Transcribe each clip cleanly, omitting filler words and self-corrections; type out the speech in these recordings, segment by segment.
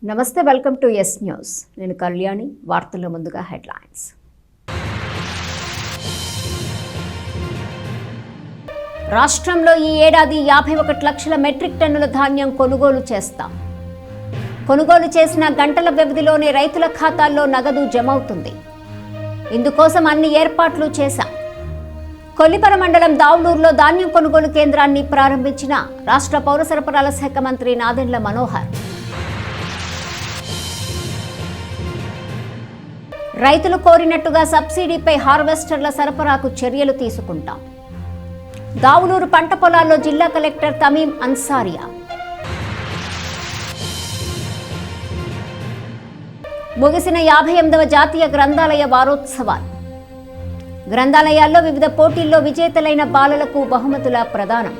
నమస్తే, welcome to yes news. నేను కళ్యాణి. వార్తల్లో ముందుగా హెడ్లైన్స్. రాష్ట్రంలో ఈ ఏడాది 51 లక్షల మెట్రిక్ టన్నుల ధాన్యం కొనుగోలు చేస్తాం. కొనుగోలు చేసిన గంటల వ్యవధిలోనే రైతుల ఖాతాల్లో నగదు జమ అవుతుంది. ఇందుకోసం అన్ని ఏర్పాట్లు చేశాం. కొల్లిపర మండలం దావులూరులో ధాన్యం కొనుగోలు కేంద్రాన్ని ప్రారంభించిన రాష్ట్ర పౌర సరఫరాల శాఖ మంత్రి నాదెండ్ల మనోహర్. రైతులు కోరినట్టుగా సబ్సిడీపై హార్వెస్టర్ల సరఫరాకు చర్యలు తీసుకుంటాం. దావులూరు పంట పొలాల్లో జిల్లా కలెక్టర్ తమీం అన్సారియా. ముగిసిన 58వ జాతీయ గ్రంథాలయ వారోత్సవాలు. గ్రంథాలయాల్లో వివిధ పోటీల్లో విజేతలైన బాలలకు బహుమతుల ప్రదానం.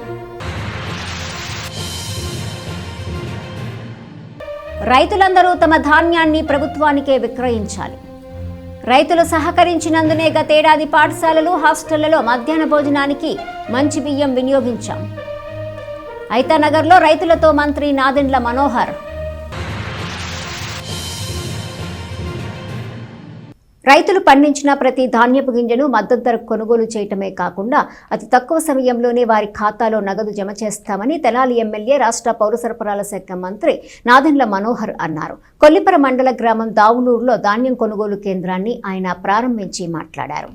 రైతులందరూ తమ ధాన్యాన్ని ప్రభుత్వానికే విక్రయించాలి. రైతులు సహకరించినందునే గతేడాది పాఠశాలలు, హాస్టళ్లలో మధ్యాహ్న భోజనానికి మంచి బియ్యం వినియోగించాం. ఐతానగర్లో రైతులతో మంత్రి నాదెండ్ల మనోహర్. రైతులు పండించిన ప్రతి ధాన్యపు గింజను మద్దతు ధరకు కొనుగోలు చేయటమే కాకుండా అతి తక్కువ సమయంలోనే వారి ఖాతాలో నగదు జమ చేస్తామని తెనాలి ఎమ్మెల్యే, రాష్ట్ర పౌర సరఫరాల శాఖ మంత్రి నాదెండ్ల మనోహర్ అన్నారు. కొల్లిపర మండల గ్రామం దావులూరులో ధాన్యం కొనుగోలు కేంద్రాన్ని ఆయన ప్రారంభించి మాట్లాడారు.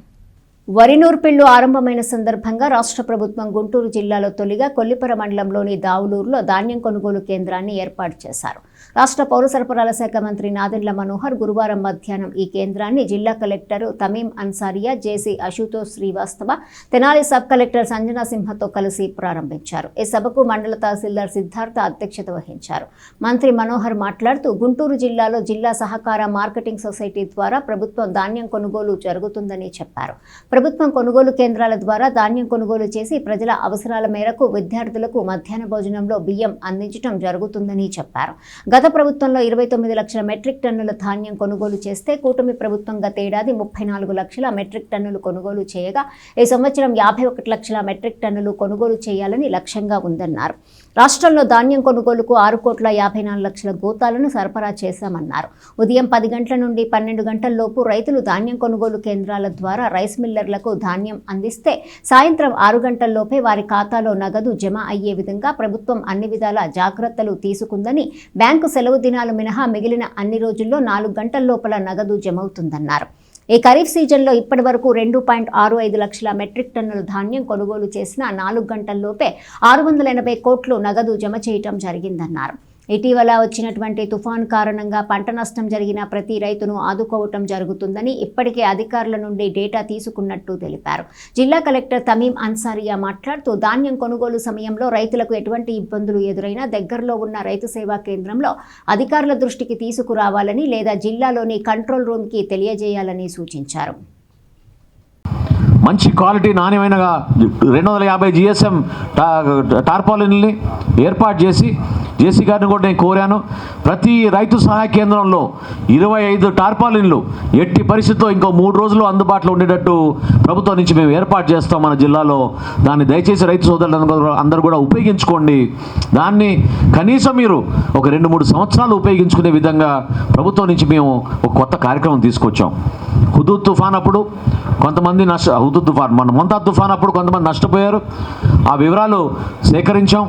వరి నూర్పిళ్లు ఆరంభమైన సందర్భంగా రాష్ట్ర ప్రభుత్వం గుంటూరు జిల్లాలో తొలిగా కొల్లిపర మండలంలోని దావులూరులో ధాన్యం కొనుగోలు కేంద్రాన్ని ఏర్పాటు చేశారు. రాష్ట్ర పౌర సరఫరాల శాఖ మంత్రి నాదెండ్ల మనోహర్ గురువారం మధ్యాహ్నం ఈ కేంద్రాన్ని జిల్లా కలెక్టర్ తమీం అన్సారియా, జేసీ అశుతోష్ శ్రీవాస్తవ, తెనాలి సబ్ కలెక్టర్ సంజనా సింహతో కలిసి ప్రారంభించారు. ఈ సభకు మండల తహసీల్దార్ సిద్ధార్థ అధ్యక్షత వహించారు. మంత్రి మనోహర్ మాట్లాడుతూ గుంటూరు జిల్లాలో జిల్లా సహకార మార్కెటింగ్ సొసైటీ ద్వారా ప్రభుత్వం ధాన్యం కొనుగోలు జరుగుతుందని చెప్పారు. ప్రభుత్వం కొనుగోలు కేంద్రాల ద్వారా ధాన్యం కొనుగోలు చేసి ప్రజల అవసరాల మేరకు విద్యార్థులకు మధ్యాహ్న భోజనంలో బియ్యం అందించడం జరుగుతుందని చెప్పారు. గత ప్రభుత్వంలో 29 లక్షల మెట్రిక్ టన్నుల ధాన్యం కొనుగోలు చేస్తే కూటమి ప్రభుత్వం గతేడాది 34 లక్షల మెట్రిక్ టన్నులు కొనుగోలు చేయగా ఈ సంవత్సరం 51 లక్షల మెట్రిక్ టన్నులు కొనుగోలు చేయాలని లక్ష్యంగా ఉందన్నారు. రాష్ట్రంలో ధాన్యం కొనుగోలుకు 6,54 లక్షల గోతాలను సరఫరా చేశామన్నారు. ఉదయం 10 గంటల నుండి 12 గంటల లోపు రైతులు ధాన్యం కొనుగోలు కేంద్రాల ద్వారా రైస్ మిల్లర్లకు ధాన్యం అందిస్తే సాయంత్రం 6 గంటల్లోపే వారి ఖాతాలో నగదు జమ అయ్యే విధంగా ప్రభుత్వం అన్ని విధాల జాగ్రత్తలు తీసుకుందని, బ్యాంకు సెలవు దినాలు మినహా మిగిలిన అన్ని రోజుల్లో 4 గంటల లోపల నగదు జమవుతుందన్నారు. ఈ ఖరీఫ్ సీజన్లో ఇప్పటి వరకు 2.65 లక్షల మెట్రిక్ టన్నుల ధాన్యం కొనుగోలు చేసిన 4 గంటల్లోపే 680 కోట్లు నగదు జమ చేయటం జరిగిందన్నారు. ఇటీవల వచ్చినటువంటి తుఫాన్ కారణంగా పంట నష్టం జరిగిన ప్రతి రైతును ఆదుకోవటం జరుగుతుందని ఇప్పటికే అధికారుల నుండి డేటా తీసుకున్నట్టు తెలిపారు. జిల్లా కలెక్టర్ తమీం అన్సారియా మాట్లాడుతూ ధాన్యం కొనుగోలు సమయంలో రైతులకు ఎటువంటి ఇబ్బందులు ఎదురైనా దగ్గరలో ఉన్న రైతు సేవా కేంద్రంలో అధికారుల దృష్టికి తీసుకురావాలని లేదా జిల్లాలోని కంట్రోల్ రూమ్కి తెలియజేయాలని సూచించారు. మంచి క్వాలిటీ నాణ్యమైన 250 GSM టార్పాలిన్లని ఏర్పాటు చేసి జేసీ గారిని కూడా నేను కోరాను. ప్రతి రైతు సహాయ కేంద్రంలో 25 టార్పాలిన్లు ఎట్టి పరిస్థితుల్లో ఇంకో 3 రోజులు అందుబాటులో ఉండేటట్టు ప్రభుత్వం నుంచి మేము ఏర్పాటు చేస్తాం మన జిల్లాలో. దాన్ని దయచేసి రైతు సోదరులు అందరూ కూడా ఉపయోగించుకోండి. దాన్ని కనీసం మీరు ఒక 2-3 సంవత్సరాలు ఉపయోగించుకునే విధంగా ప్రభుత్వం నుంచి మేము ఒక కొత్త కార్యక్రమం తీసుకొచ్చాం. హుదూద్ తుఫాన్ అప్పుడు కొంతమంది హుదూద్ తుఫాన్ మొంతా తుఫాన్ అప్పుడు కొంతమంది నష్టపోయారు. ఆ వివరాలు సేకరించాం.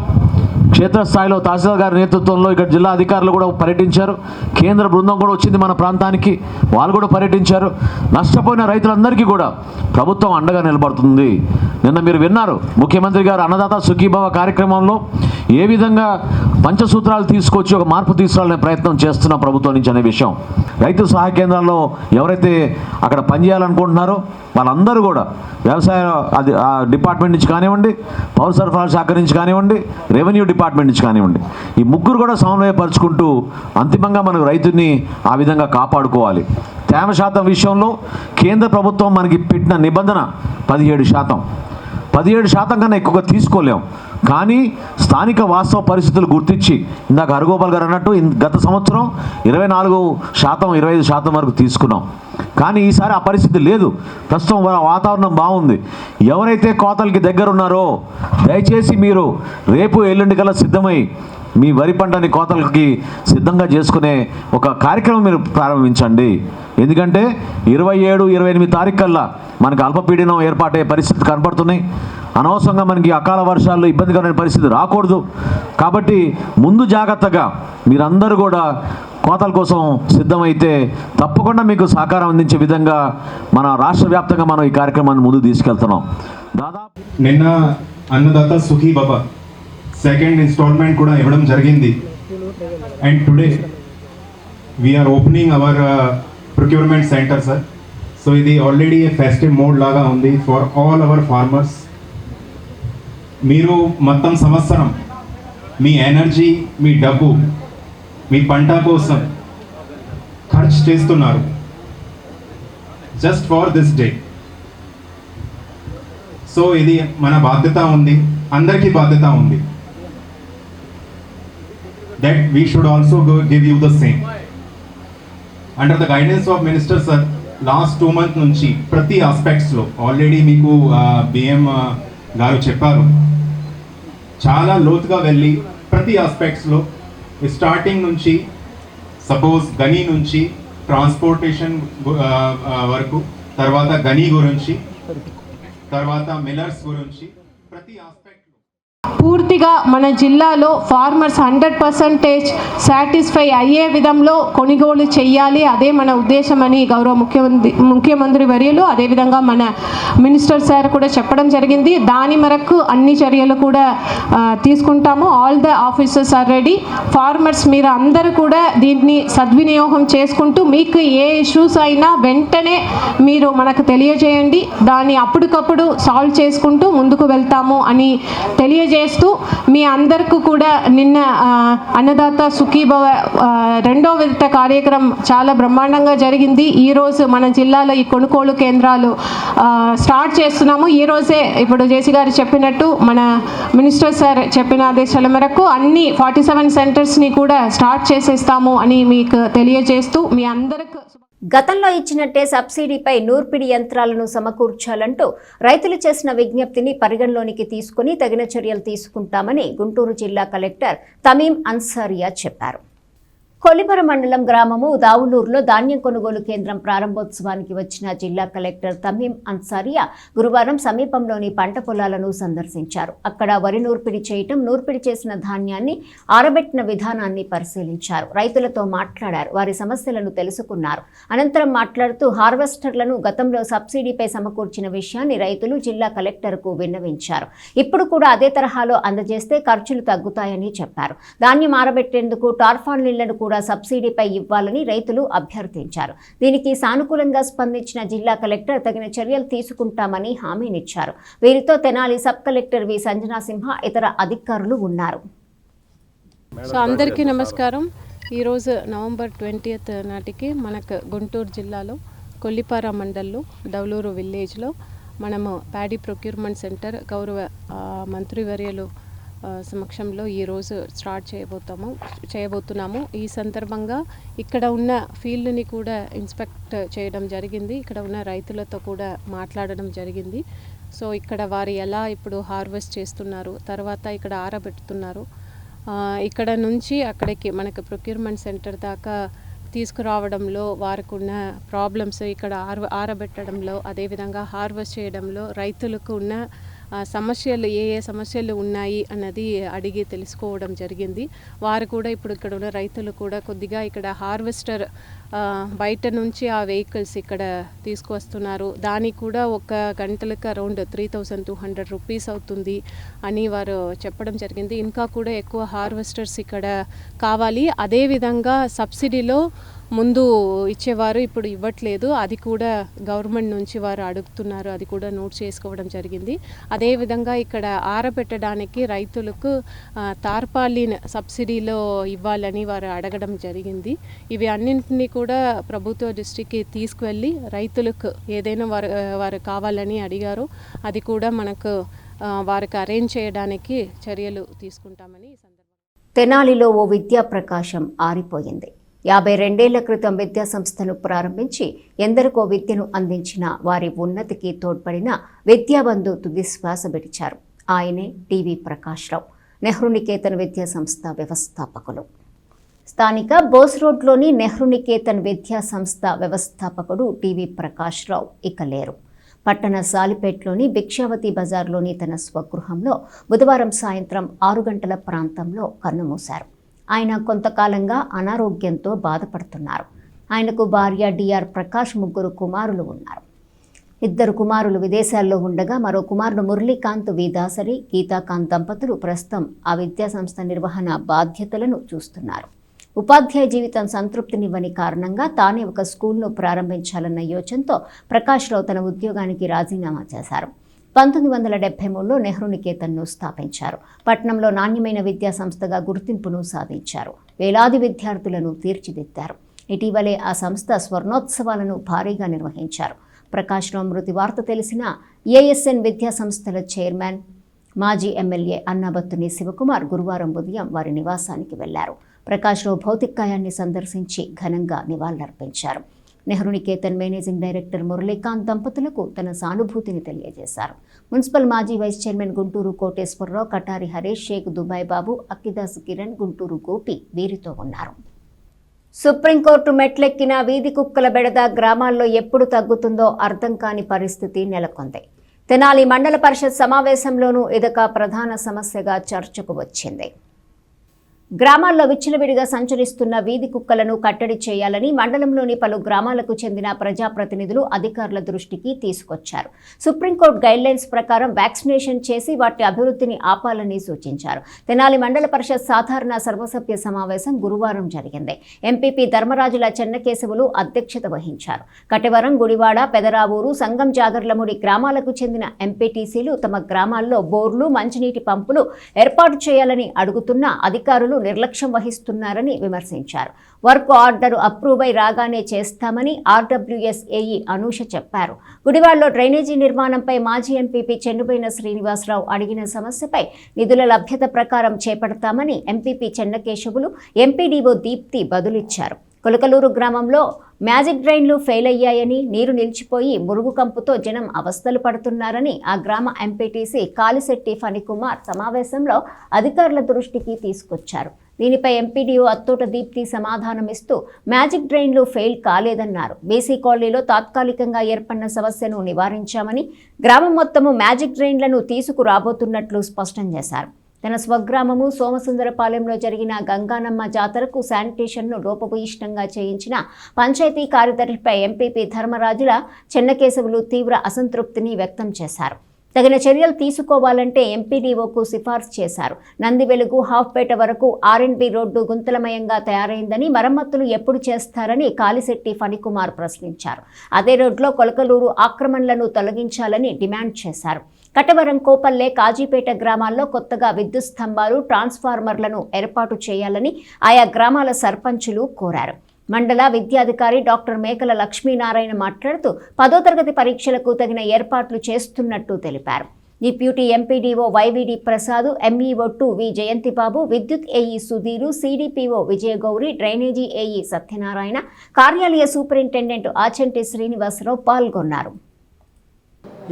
క్షేత్రస్థాయిలో తహసీల్దార్ గారి నేతృత్వంలో ఇక్కడ జిల్లా అధికారులు కూడా పర్యటించారు. కేంద్ర బృందం కూడా వచ్చింది మన ప్రాంతానికి, వాళ్ళు కూడా పర్యటించారు. నష్టపోయిన రైతులందరికీ కూడా ప్రభుత్వం అండగా నిలబడుతుంది. నిన్న మీరు విన్నారు ముఖ్యమంత్రి గారు అన్నదాత సుఖీభవ కార్యక్రమంలో ఏ విధంగా పంచసూత్రాలు తీసుకొచ్చి ఒక మార్పు తీసుకురావాలనే ప్రయత్నం చేస్తున్న ప్రభుత్వం నుంచి అనే విషయం. రైతు సహాయ కేంద్రాల్లో ఎవరైతే అక్కడ పనిచేయాలనుకుంటున్నారో వాళ్ళందరూ కూడా వ్యవసాయ డిపార్ట్మెంట్ నుంచి కానివ్వండి, పౌర సరఫరాల శాఖ నుంచి కానివ్వండి, రెవెన్యూ డిపార్ట్మెంట్ నుంచి కానివ్వండి, ఈ ముగ్గురు కూడా సమన్వయపరుచుకుంటూ అంతిమంగా మనకు రైతుని ఆ విధంగా కాపాడుకోవాలి. తేమ శాతం విషయంలో కేంద్ర ప్రభుత్వం మనకి పెట్టిన నిబంధన 17%. 17% కన్నా ఎక్కువగా తీసుకోలేం. కానీ స్థానిక వాస్తవ పరిస్థితులు గుర్తించి ఇందాక హరగోపాల్ గారు అన్నట్టు గత సంవత్సరం 24%, 25% వరకు తీసుకున్నాం. కానీ ఈసారి ఆ పరిస్థితి లేదు. ప్రస్తుతం వాతావరణం బాగుంది. ఎవరైతే కోతలకి దగ్గర ఉన్నారో దయచేసి మీరు రేపు ఎల్లుండి కల్లా సిద్ధమై మీ వరి పంటని కోతలకి సిద్ధంగా చేసుకునే ఒక కార్యక్రమం మీరు ప్రారంభించండి. ఎందుకంటే 27, 28 తారీఖు కల్లా మనకు అల్పపీడనం ఏర్పాటయ్యే పరిస్థితి కనపడుతున్నాయి. అనవసరంగా మనకి అకాల వర్షాలు ఇబ్బందికరమైన పరిస్థితి రాకూడదు. కాబట్టి ముందు జాగ్రత్తగా మీరందరూ కూడా కోతల కోసం సిద్ధమైతే తప్పకుండా మీకు సహకారం అందించే విధంగా మన రాష్ట్ర వ్యాప్తంగా మనం ఈ కార్యక్రమాన్ని ముందుకు తీసుకెళ్తున్నాం. దాదాపు నిన్న అన్నదాత సుఖీ బాబా సెకండ్ ఇన్స్టాల్మెంట్ కూడా ఇవ్వడం జరిగింది. And today we're opening our procurement centre sir. So ఇది ఆల్రెడీ ఫెస్టివ్ మోడ్ లాగా ఉంది ఫర్ ఆల్ అవర్ ఫార్మర్స్. మీరు మొత్తం సంవత్సరం మీ ఎనర్జీ, మీ డబ్బు మీ పంట కోసం ఖర్చు చేస్తున్నారు just for this day. So ఇది మన బాధ్యత ఉంది, అందరికీ బాధ్యత ఉంది. That we should also give you the same. Under the guidance of minister sir, last 2 months నుంచి ప్రతి ఆస్పెక్ట్స్లో ఆల్రెడీ మీకు బిఎం గారు చెప్పారు, చాలా లోతుగా వెళ్ళి ప్రతి ఆస్పెక్ట్స్లో స్టార్టింగ్ నుంచి సపోజ్ గని నుంచి ట్రాన్స్పోర్టేషన్ వరకు, తర్వాత గని గురించి, తర్వాత మిల్లర్స్ గురించి ప్రతి ఆస్పెక్ట్ పూర్తిగా మన జిల్లాలో ఫార్మర్స్ 100% సాటిస్ఫై అయ్యే విధంలో కొనుగోలు చేయాలి. అదే మన ఉద్దేశం అని గౌరవ ముఖ్యమంత్రి వర్యులు అదేవిధంగా మన మినిస్టర్ సార్ కూడా చెప్పడం జరిగింది. దాని మేరకు అన్ని చర్యలు కూడా తీసుకుంటాము. All the officers are ready. Farmers మీరు అందరూ కూడా దీన్ని సద్వినియోగం చేసుకుంటూ మీకు ఏ ఇష్యూస్ అయినా వెంటనే మీరు మనకు తెలియజేయండి. దాన్ని అప్పటికప్పుడు సాల్వ్ చేసుకుంటూ ముందుకు వెళ్తాము అని తెలియజేస్తూ మీ అందరికీ కూడా నిన్న అన్నదాత సుఖీభవ 2వ విడత కార్యక్రమం చాలా బ్రహ్మాండంగా జరిగింది. ఈరోజు మన జిల్లాలో ఈ కొనుగోలు కేంద్రాలు స్టార్ట్ చేస్తున్నాము. ఈరోజే ఇప్పుడు జేసీ గారు చెప్పినట్టు మన మినిస్టర్ సార్ చెప్పిన ఆదేశాల మేరకు అన్ని 47 సెంటర్స్ని కూడా స్టార్ట్ చేసేస్తాము అని మీకు తెలియజేస్తూ మీ అందరికీ గతంలో ఇచ్చినట్టే సబ్సిడీపై నూర్పిడి యంత్రాలను సమకూర్చాలంటూ రైతులు చేసిన విజ్ఞప్తిని పరిగణలోనికి తీసుకుని తగిన చర్యలు తీసుకుంటామని గుంటూరు జిల్లా కలెక్టర్ తమీం అన్సారియా చెప్పారు. కొల్లిపర మండలం గ్రామము దావులూరులో ధాన్యం కొనుగోలు కేంద్రం ప్రారంభోత్సవానికి వచ్చిన జిల్లా కలెక్టర్ తమీం అన్సారియా గురువారం సమీపంలోని పంట పొలాలను సందర్శించారు. అక్కడ వరి నూర్పిడి చేయటం, నూర్పిడి చేసిన ధాన్యాన్ని ఆరబెట్టిన విధానాన్ని పరిశీలించారు. రైతులతో మాట్లాడారు, వారి సమస్యలను తెలుసుకున్నారు. అనంతరం మాట్లాడుతూ హార్వెస్టర్లను గతంలో సబ్సిడీపై సమకూర్చిన విషయాన్ని రైతులు జిల్లా కలెక్టర్కు విన్నవించారు. ఇప్పుడు కూడా అదే తరహాలో అందజేస్తే ఖర్చులు తగ్గుతాయని చెప్పారు. ధాన్యం ఆరబెట్టేందుకు టార్పాలిన్లను కూడా సబ్సిడీపై ఇవ్వాలని రైతులు అభ్యర్థించారు. దీనికి సానుకూలంగా స్పందించిన జిల్లా కలెక్టర్ తగిన చర్యలు తీసుకుంటామని హామీనిచ్చారు. వీరితో తెనాలి సబ్ కలెక్టర్ వి సంజనా సింహ ఇతర అధికారులు ఉన్నారు. సో అందరికీ నమస్కారం. ఈరోజు నవంబర్ 20th నాటికి మనకు గుంటూరు జిల్లాలో కొల్లిపార మండల్లో దౌలూరు విలేజ్లో మనము ప్యాడీ ప్రొక్యూర్మెంట్ సెంటర్ గౌరవ మంత్రివర్యులు సమక్షంలో ఈరోజు స్టార్ట్ చేయబోతున్నాము. ఈ సందర్భంగా ఇక్కడ ఉన్న ఫీల్డ్ని కూడా ఇన్స్పెక్ట్ చేయడం జరిగింది. ఇక్కడ ఉన్న రైతులతో కూడా మాట్లాడడం జరిగింది. సో ఇక్కడ వారు ఎలా ఇప్పుడు హార్వెస్ట్ చేస్తున్నారు, తర్వాత ఇక్కడ ఆరబెడుతున్నారు, ఇక్కడ నుంచి అక్కడికి మనకు ప్రొక్యూర్మెంట్ సెంటర్ దాకా తీసుకురావడంలో వారికి ఉన్న ప్రాబ్లమ్స్, ఇక్కడ ఆరబెట్టడంలో, అదేవిధంగా హార్వెస్ట్ చేయడంలో రైతులకు ఉన్న సమస్యలు ఏ సమస్యలు ఉన్నాయి అన్నది అడిగి తెలుసుకోవడం జరిగింది. వారు కూడా ఇప్పుడు ఇక్కడ ఉన్న రైతులు కూడా కొద్దిగా ఇక్కడ హార్వెస్టర్ బయట నుంచి ఆ వెహికల్స్ ఇక్కడ తీసుకువస్తున్నారు, దానికి కూడా ఒక గంటలకు అరౌండ్ 3200 రూపీస్ అవుతుంది అని వారు చెప్పడం జరిగింది. ఇంకా కూడా ఎక్కువ హార్వెస్టర్స్ ఇక్కడ కావాలి. అదేవిధంగా సబ్సిడీలో ముందు ఇచ్చేవారు, ఇప్పుడు ఇవ్వట్లేదు, అది కూడా గవర్నమెంట్ నుంచి వారు అడుగుతున్నారు, అది కూడా నోట్ చేసుకోవడం జరిగింది. అదేవిధంగా ఇక్కడ ఆరబెట్టడానికి రైతులకు తార్పాలిన్ సబ్సిడీలో ఇవ్వాలని వారు అడగడం జరిగింది. ఇవి అన్నింటినీ కూడా ప్రభుత్వ దృష్టికి తీసుకువెళ్ళి రైతులకు ఏదైనా వారు కావాలని అడిగారు, అది కూడా మనకు వారికి అరేంజ్ చేయడానికి చర్యలు తీసుకుంటామని ఈ సందర్భంగా. తెనాలిలో ఓ విద్యా ప్రకాశం ఆరిపోయింది. 52 ఏళ్ల క్రితం విద్యా సంస్థను ప్రారంభించి ఎందరికో విద్యను అందించిన వారి ఉన్నతికి తోడ్పడిన విద్యాబంధు తుది శ్వాస విడిచారు. ఆయనే టీవీ ప్రకాశ్రావు. నెహ్రూ నికేతన్ విద్యా సంస్థ వ్యవస్థాపకులు. స్థానిక బోస్ రోడ్లోని నెహ్రూ నికేతన్ విద్యా సంస్థ వ్యవస్థాపకుడు టీవీ ప్రకాష్ రావు ఇక లేరు. పట్టణ సాలిపేట్లోని భిక్షావతి బజార్లోని తన స్వగృహంలో బుధవారం సాయంత్రం 6 గంటల ప్రాంతంలో కన్నుమూశారు. ఆయన కొంతకాలంగా అనారోగ్యంతో బాధపడుతున్నారు. ఆయనకు భార్య డిఆర్ ప్రకాష్, 3 కుమారులు ఉన్నారు. 2 కుమారులు విదేశాల్లో ఉండగా మరో కుమారుడు మురళీకాంత్ దాసరి, గీతాకాంత్ దంపతులు ప్రస్తుతం ఆ విద్యాసంస్థ నిర్వహణ బాధ్యతలను చూస్తున్నారు. ఉపాధ్యాయ జీవితం సంతృప్తినివ్వని కారణంగా తానే ఒక స్కూల్ను ప్రారంభించాలన్న యోచనతో ప్రకాష్ రావు తన ఉద్యోగానికి రాజీనామా చేశారు. 1973లో నెహ్రూ నికేతన్ను స్థాపించారు. పట్టణంలో నాణ్యమైన విద్యా సంస్థగా గుర్తింపును సాధించారు. వేలాది విద్యార్థులను తీర్చిదిద్దారు. ఇటీవలే ఆ సంస్థ స్వర్ణోత్సవాలను భారీగా నిర్వహించారు. ప్రకాష్ రావు మృతి వార్త తెలిసిన ఏఎస్ఎన్ విద్యా సంస్థల చైర్మన్, మాజీ ఎమ్మెల్యే అన్నాబత్తుని శివకుమార్ గురువారం ఉదయం వారి నివాసానికి వెళ్లారు. ప్రకాష్ రావు భౌతికాయాన్ని సందర్శించి ఘనంగా నివాళులర్పించారు. నెహ్రూ నికేతన్ మేనేజింగ్ డైరెక్టర్ మురళీకాంత్ దంపతులకు తన సానుభూతిని తెలియజేశారు. మున్సిపల్ మాజీ వైస్ చైర్మన్ గుంటూరు కోటేశ్వరరావు, కటారి హరీష్, షేక్ దుబాయ్ బాబు, అక్కిదాస్ కిరణ్, గుంటూరు గోపి వీరితో ఉన్నారు. సుప్రీంకోర్టు మెట్లెక్కిన వీధి కుక్కల బెడద గ్రామాల్లో ఎప్పుడు తగ్గుతుందో అర్థం కాని పరిస్థితి నెలకొంది. తెనాలి మండల పరిషత్ సమావేశంలోనూ ఇదొక ప్రధాన సమస్యగా చర్చకు వచ్చింది. గ్రామాల్లో విచ్చలవిడిగా సంచరిస్తున్న వీధి కుక్కలను కట్టడి చేయాలని మండలంలోని పలు గ్రామాలకు చెందిన ప్రజాప్రతినిధులు అధికారుల దృష్టికి తీసుకొచ్చారు. సుప్రీంకోర్టు గైడ్లైన్స్ ప్రకారం వ్యాక్సినేషన్ చేసి వాటి అభివృద్ధిని ఆపాలని సూచించారు. తెనాలి మండల పరిషత్ సాధారణ సర్వసభ్య సమావేశం గురువారం జరిగింది. ఎంపీపీ ధర్మరాజుల చెన్నకేశవులు అధ్యక్షత వహించారు. కటవరం, గుడివాడ, పెదరావూరు, సంగం జాగర్లముడి గ్రామాలకు చెందిన ఎంపీటీసీలు తమ గ్రామాల్లో బోర్లు, మంచినీటి పంపులు ఏర్పాటు చేయాలని అడుగుతున్న అధికారులు నిర్లక్ష్యం వహిస్తున్నారని విమర్శించారు. వర్క్ ఆర్డర్ అప్రూవ్ అయి రాగానే చేస్తామని ఆర్డబ్ల్యూఎస్ ఏఈ అనూష చెప్పారు. గుడివాడలో డ్రైనేజీ నిర్మాణంపై మాజీ ఎంపీపీ చెన్నుబోయిన శ్రీనివాసరావు అడిగిన సమస్యపై నిధుల లభ్యత ప్రకారం చేపడతామని ఎంపీపీ చెన్నకేశవులు, ఎంపీడీఓ దీప్తి బదులిచ్చారు. కొలకలూరు గ్రామంలో మ్యాజిక్ డ్రైన్లు ఫెయిల్ అయ్యాయని, నీరు నిలిచిపోయి మురుగు కంపుతో జనం అవస్థలు పడుతున్నారని ఆ గ్రామ ఎంపీటీసీ కాలిశెట్టి ఫణికుమార్ సమావేశంలో అధికారుల దృష్టికి తీసుకొచ్చారు. దీనిపై ఎంపీడీఓ అత్తోట దీప్తి సమాధానమిస్తూ మ్యాజిక్ డ్రైన్లు ఫెయిల్ కాలేదన్నారు. బీసీ కాలనీలో తాత్కాలికంగా ఏర్పడిన సమస్యను నివారించామని, గ్రామం మొత్తము మ్యాజిక్ డ్రైన్లను తీసుకురాబోతున్నట్లు స్పష్టం చేశారు. తన స్వగ్రామము సోమసుందరపాలెంలో జరిగిన గంగానమ్మ జాతరకు శానిటేషన్ను లోపభూయిష్టంగా చేయించిన పంచాయతీ కార్యదర్శిపై ఎంపీపీ ధర్మరాజుల చెన్నకేశవులు తీవ్ర అసంతృప్తిని వ్యక్తం చేశారు. తగిన చర్యలు తీసుకోవాలంటే ఎంపీడీఓకు సిఫార్సు చేశారు. నందివెలుగు హాఫ్పేట వరకు ఆర్ఎండ్బి రోడ్డు గుంతలమయంగా తయారైందని, మరమ్మతులు ఎప్పుడు చేస్తారని కాలిశెట్టి ఫణికుమార్ ప్రశ్నించారు. అదే రోడ్లో కొలకలూరు ఆక్రమణలను తొలగించాలని డిమాండ్ చేశారు. కటవరం, కోపల్లె, కాజీపేట గ్రామాల్లో కొత్తగా విద్యుత్ స్తంభాలు, ట్రాన్స్ఫార్మర్లను ఏర్పాటు చేయాలని ఆయా గ్రామాల సర్పంచులు కోరారు. మండల విద్యాధికారి డాక్టర్ మేకల లక్ష్మీనారాయణ మాట్లాడుతూ 10వ తరగతి పరీక్షలకు తగిన ఏర్పాట్లు చేస్తున్నట్టు తెలిపారు. డిప్యూటీ ఎంపీడీఓ వైవిడి ప్రసాద్, ఎంఈఓ 2 వి జయంతిబాబు, విద్యుత్ AE Sudheer, CDPO Vijayagauri, drainage AE Satyanarayana, కార్యాలయ సూపరింటెండెంట్ ఆచంటి శ్రీనివాసరావు పాల్గొన్నారు.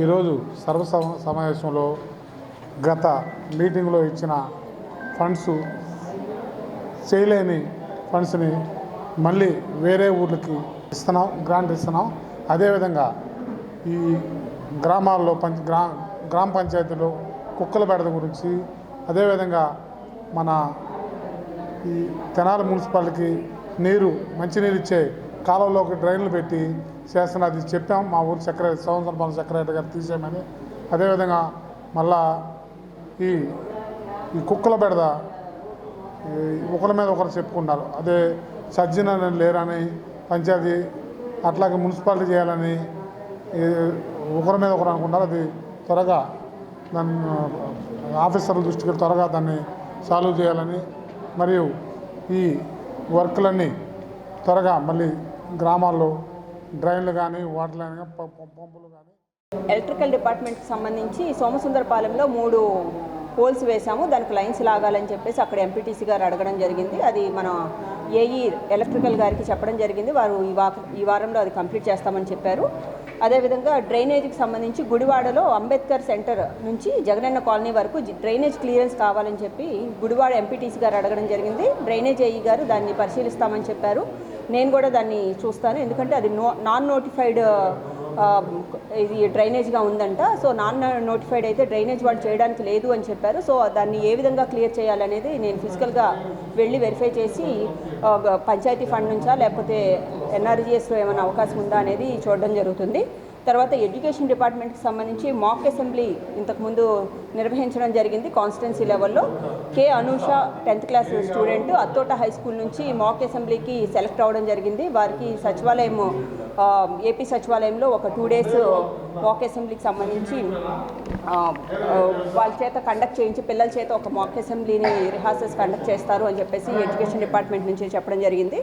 ఈరోజు సమావేశంలో గత మీటింగ్లో ఇచ్చిన ఫండ్స్ చేయలేని ఫండ్స్ని మళ్ళీ వేరే ఊర్లకి ఇస్తున్నాం, గ్రాంట్ ఇస్తున్నాం. అదేవిధంగా ఈ గ్రామాల్లో గ్రామ పంచాయతీలో కుక్కల బెడద గురించి, అదేవిధంగా మన ఈ తెనాలి మున్సిపాలిటీకి మంచినీరు ఇచ్చే కాలంలోకి డ్రైన్లు పెట్టి చేస్తున్నది చెప్పాం. మా ఊరు సంవత్సరం సెక్రటరీ గారు తీసేయమని. అదేవిధంగా మళ్ళా ఈ కుక్కల బెడద ఒకరి మీద ఒకరు చెప్పుకుంటారు. అదే సజ్జన లేరని పంచాయతీ, అట్లాగే మున్సిపాలిటీ చేయాలని ఒకరి మీద ఒకరు అనుకుంటారు. అది త్వరగా దాన్ని ఆఫీసర్ల దృష్టికి త్వరగా దాన్ని సాల్వ్ చేయాలని, మరియు ఈ వర్క్లన్నీ త్వరగా మళ్ళీ గ్రామాల్లో డ్రైన్లు కానీ, వాటర్ లైన్ కానీ, పంపులు కానీ. ఎలక్ట్రికల్ డిపార్ట్మెంట్కి సంబంధించి సోమసుందరపాలెంలో 3 పోల్స్ వేసాము. దానికి లైన్స్ లాగాలని చెప్పేసి అక్కడ ఎంపీటీసీ గారు అడగడం జరిగింది. అది మన ఏఈ ఎలక్ట్రికల్ గారికి చెప్పడం జరిగింది. వారు ఈ వారంలో అది కంప్లీట్ చేస్తామని చెప్పారు. అదేవిధంగా డ్రైనేజీకి సంబంధించి గుడివాడలో అంబేద్కర్ సెంటర్ నుంచి జగనన్న కాలనీ వరకు డ్రైనేజ్ క్లియరెన్స్ కావాలని చెప్పి గుడివాడ ఎంపీటీసీ గారు అడగడం జరిగింది. డ్రైనేజ్ ఏఈ గారు దాన్ని పరిశీలిస్తామని చెప్పారు. నేను కూడా దాన్ని చూస్తాను, ఎందుకంటే అది నాన్ నోటిఫైడ్ ఇది డ్రైనేజ్గా ఉందంట. సో నాన్ నోటిఫైడ్ అయితే డ్రైనేజ్ వాళ్ళు చేయడానికి లేదు అని చెప్పారు. సో దాన్ని ఏ విధంగా క్లియర్ చేయాలనేది నేను ఫిజికల్గా వెళ్ళి వెరిఫై చేసి పంచాయతీ ఫండ్ నుంచా లేకపోతే ఎన్ఆర్జీఎస్లో ఏమైనా అవకాశం ఉందా అనేది చూడడం జరుగుతుంది. తర్వాత ఎడ్యుకేషన్ డిపార్ట్మెంట్కి సంబంధించి మాక్ అసెంబ్లీ ఇంతకుముందు నిర్వహించడం జరిగింది కాన్స్టిట్యున్సీ లెవెల్లో. K Anusha 10th class student Attota high school నుంచి మాక్ అసెంబ్లీకి సెలెక్ట్ అవ్వడం జరిగింది. వారికి సచివాలయం ఏపీ సచివాలయంలో ఒక 2 days మాక్ అసెంబ్లీకి సంబంధించి వాళ్ళ చేత కండక్ట్ చేయించి పిల్లల చేత ఒక మాక్ అసెంబ్లీని రిహార్సల్స్ కండక్ట్ చేస్తారు అని చెప్పేసి ఎడ్యుకేషన్ డిపార్ట్మెంట్ నుంచి చెప్పడం జరిగింది.